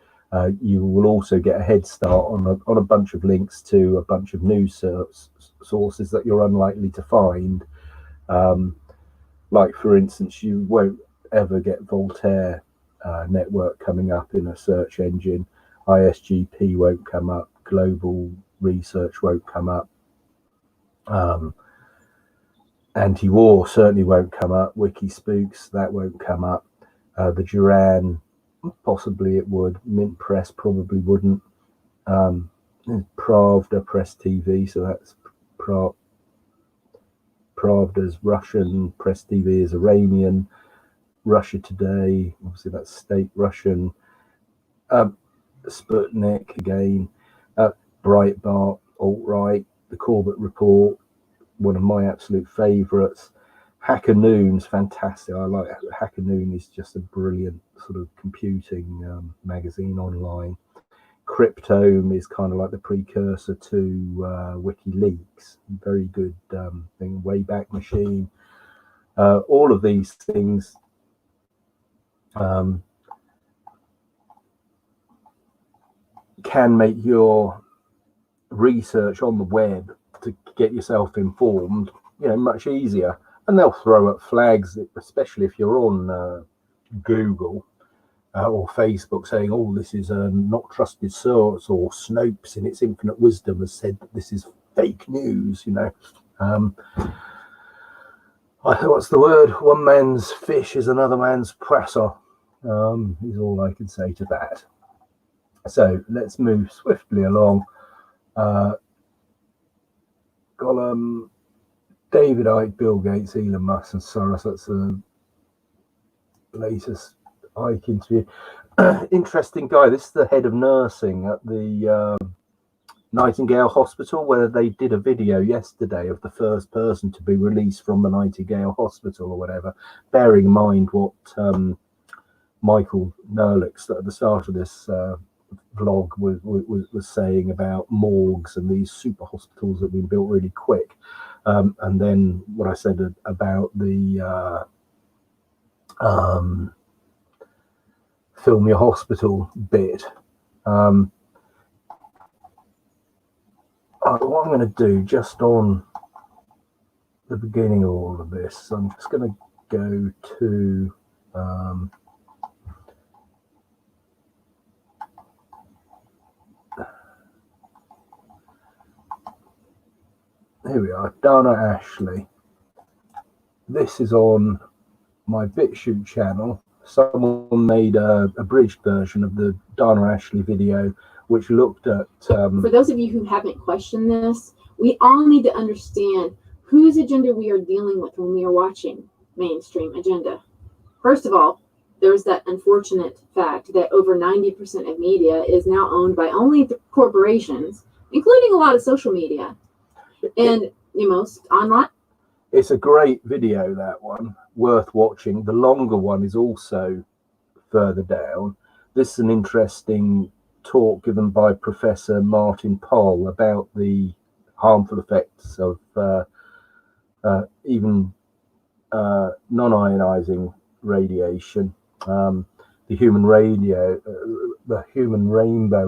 you will also get a head start on a bunch of links to a bunch of news sources that you're unlikely to find. Like, for instance, you won't ever get Voltaire network coming up in a search engine. ISGP won't come up. Global Research won't come up. Anti-war certainly won't come up. WikiSpooks, that won't come up. The Duran, possibly it would. Mint Press probably wouldn't. Pravda Press TV, so that's Pravda's Russian, Press TV is Iranian. Russia Today, obviously that's state Russian. Sputnik again. Breitbart, alt-right. The Corbett Report, one of my absolute favourites. Hacker Noon's fantastic. I like Hacker Noon. Is just a brilliant sort of computing magazine online. Cryptome is kind of like the precursor to WikiLeaks. Very good thing. Wayback Machine. All of these things can make your research on the web to get yourself informed, much easier. And they'll throw up flags, especially if you're on Google or Facebook, saying, "Oh, this is a not trusted source," or Snopes, in its infinite wisdom, has said that this is fake news. What's the word? One man's fish is another man's presser. Is all I can say to that. So let's move swiftly along. Got David Icke, Bill Gates, Elon Musk, and Soros. That's the latest Icke interview. Interesting guy. This is the head of nursing at the Nightingale Hospital, where they did a video yesterday of the first person to be released from the Nightingale Hospital or whatever, bearing in mind what Michael Nerlich at the start of this vlog was saying about morgues and these super hospitals that have been built really quick. And then what I said about the film your hospital bit. What I'm going to do just on the beginning of all of this, I'm just going to go to here we are, Dana Ashley. This is on my BitChute channel. Someone made a abridged version of the Dana Ashley video, which looked at... For those of you who haven't questioned this, we all need to understand whose agenda we are dealing with when we are watching mainstream agenda. First of all, there's that unfortunate fact that over 90% of media is now owned by only corporations, including a lot of social media. And most online. It's a great video, that one, worth watching. The longer one is also further down. This is an interesting talk given by Professor Martin Poll about the harmful effects of even non-ionizing radiation. The Human Rainbow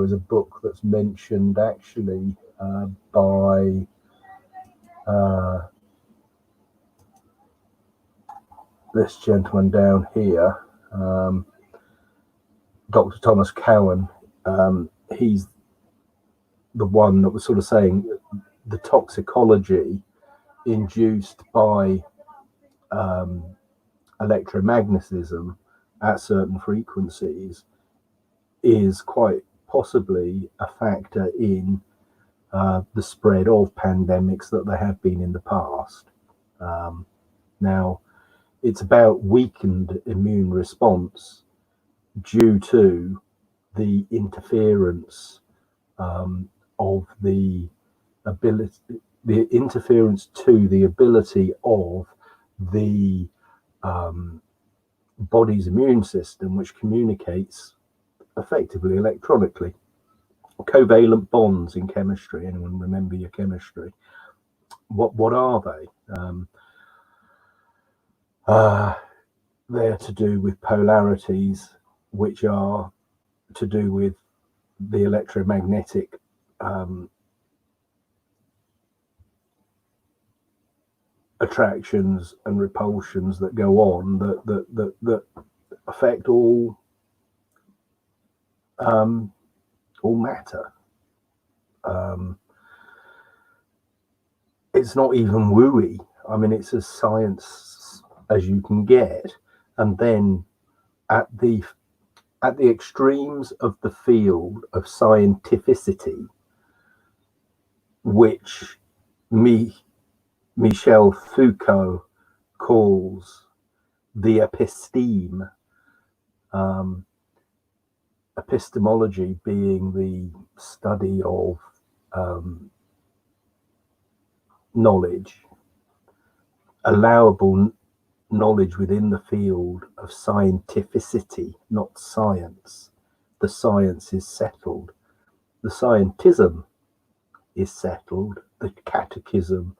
is a book that's mentioned actually by this gentleman down here, Dr. Thomas Cowan. He's the one that was sort of saying the toxicology induced by electromagnetism at certain frequencies is quite possibly a factor in the spread of pandemics that there have been in the past. Now, it's about weakened immune response due to the interference of the ability, the interference to the ability of the body's immune system, which communicates effectively electronically. Covalent bonds in chemistry. Anyone remember your chemistry? What are they? They're to do with polarities, which are to do with the electromagnetic attractions and repulsions that go on that affect all matter. It's not even wooey. I mean, it's as science as you can get. And then at the extremes of the field of scientificity, which Michel Foucault calls the episteme, epistemology being the study of knowledge, allowable knowledge within the field of scientificity, not science. The science is settled. the scientism is settled, the catechism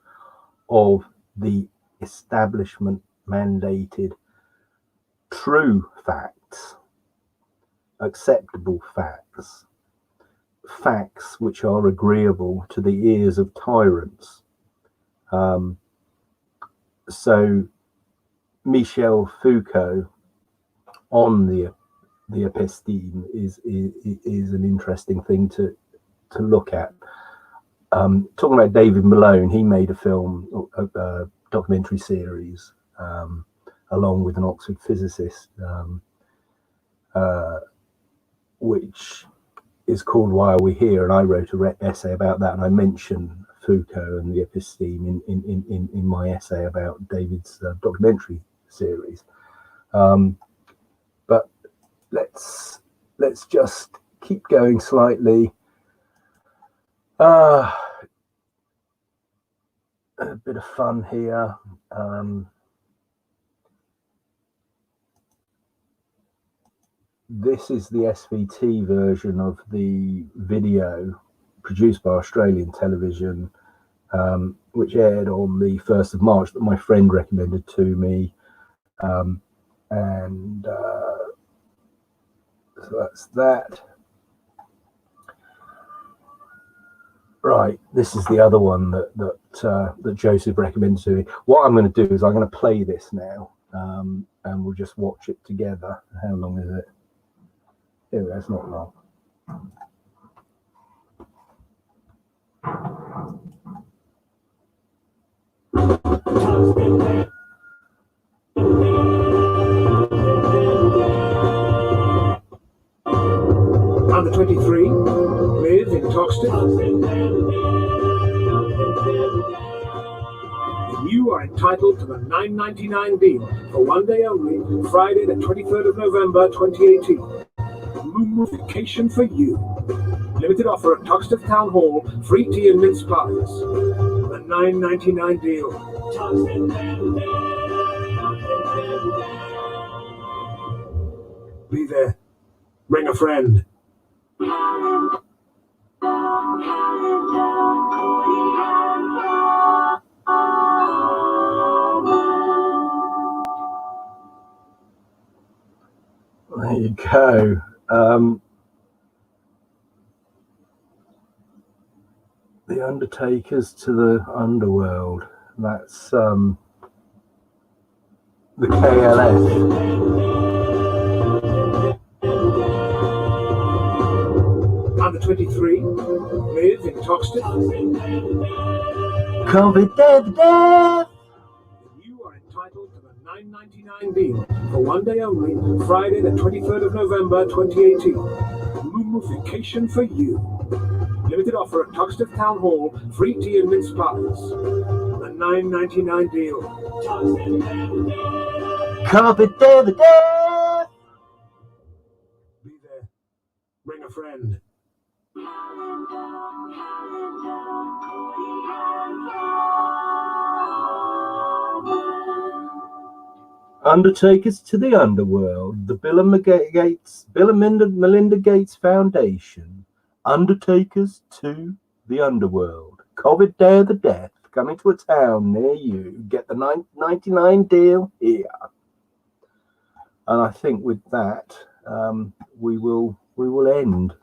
of the establishment mandated true facts, acceptable facts, facts which are agreeable to the ears of tyrants. So Michel Foucault on the episteme is an interesting thing to look at. Talking about David Malone, he made a film, a documentary series, along with an Oxford physicist, which is called Why Are We Here? And I wrote an essay about that, and I mentioned Foucault and the episteme in my essay about David's documentary series. But let's just keep going slightly. A bit of fun here. This is the SVT version of the video produced by Australian television, which aired on the 1st of March that my friend recommended to me. So that's that. Right, this is the other one that Joseph recommended to me. What I'm going to do is I'm going to play this now, and we'll just watch it together. How long is it? Oh, that's not long. Under 23, live in Toxteth. You are entitled to the $9.99 deal for one day only, Friday the 23rd of November 2018. Mummification for you. Limited offer at Toxteth Town Hall, free tea and mince pies. The $9.99 deal. Be there. Bring a friend. There you go. The Undertakers to the Underworld. That's the KLF. Under 23, live in Toxteth. COVID death. You are entitled to the $9.99 deal for one day only, Friday the 23rd of November 2018. Mummification for you. Limited offer at Toxteth Town Hall, free tea and mince pies. The $9.99 deal. COVID death. Be there. Bring a friend. Undertakers to the Underworld. The Bill and Melinda Gates Foundation. Undertakers to the Underworld. COVID Day of the Death coming to a town near you. Get the $9.99 deal here. And I think with that, we will end.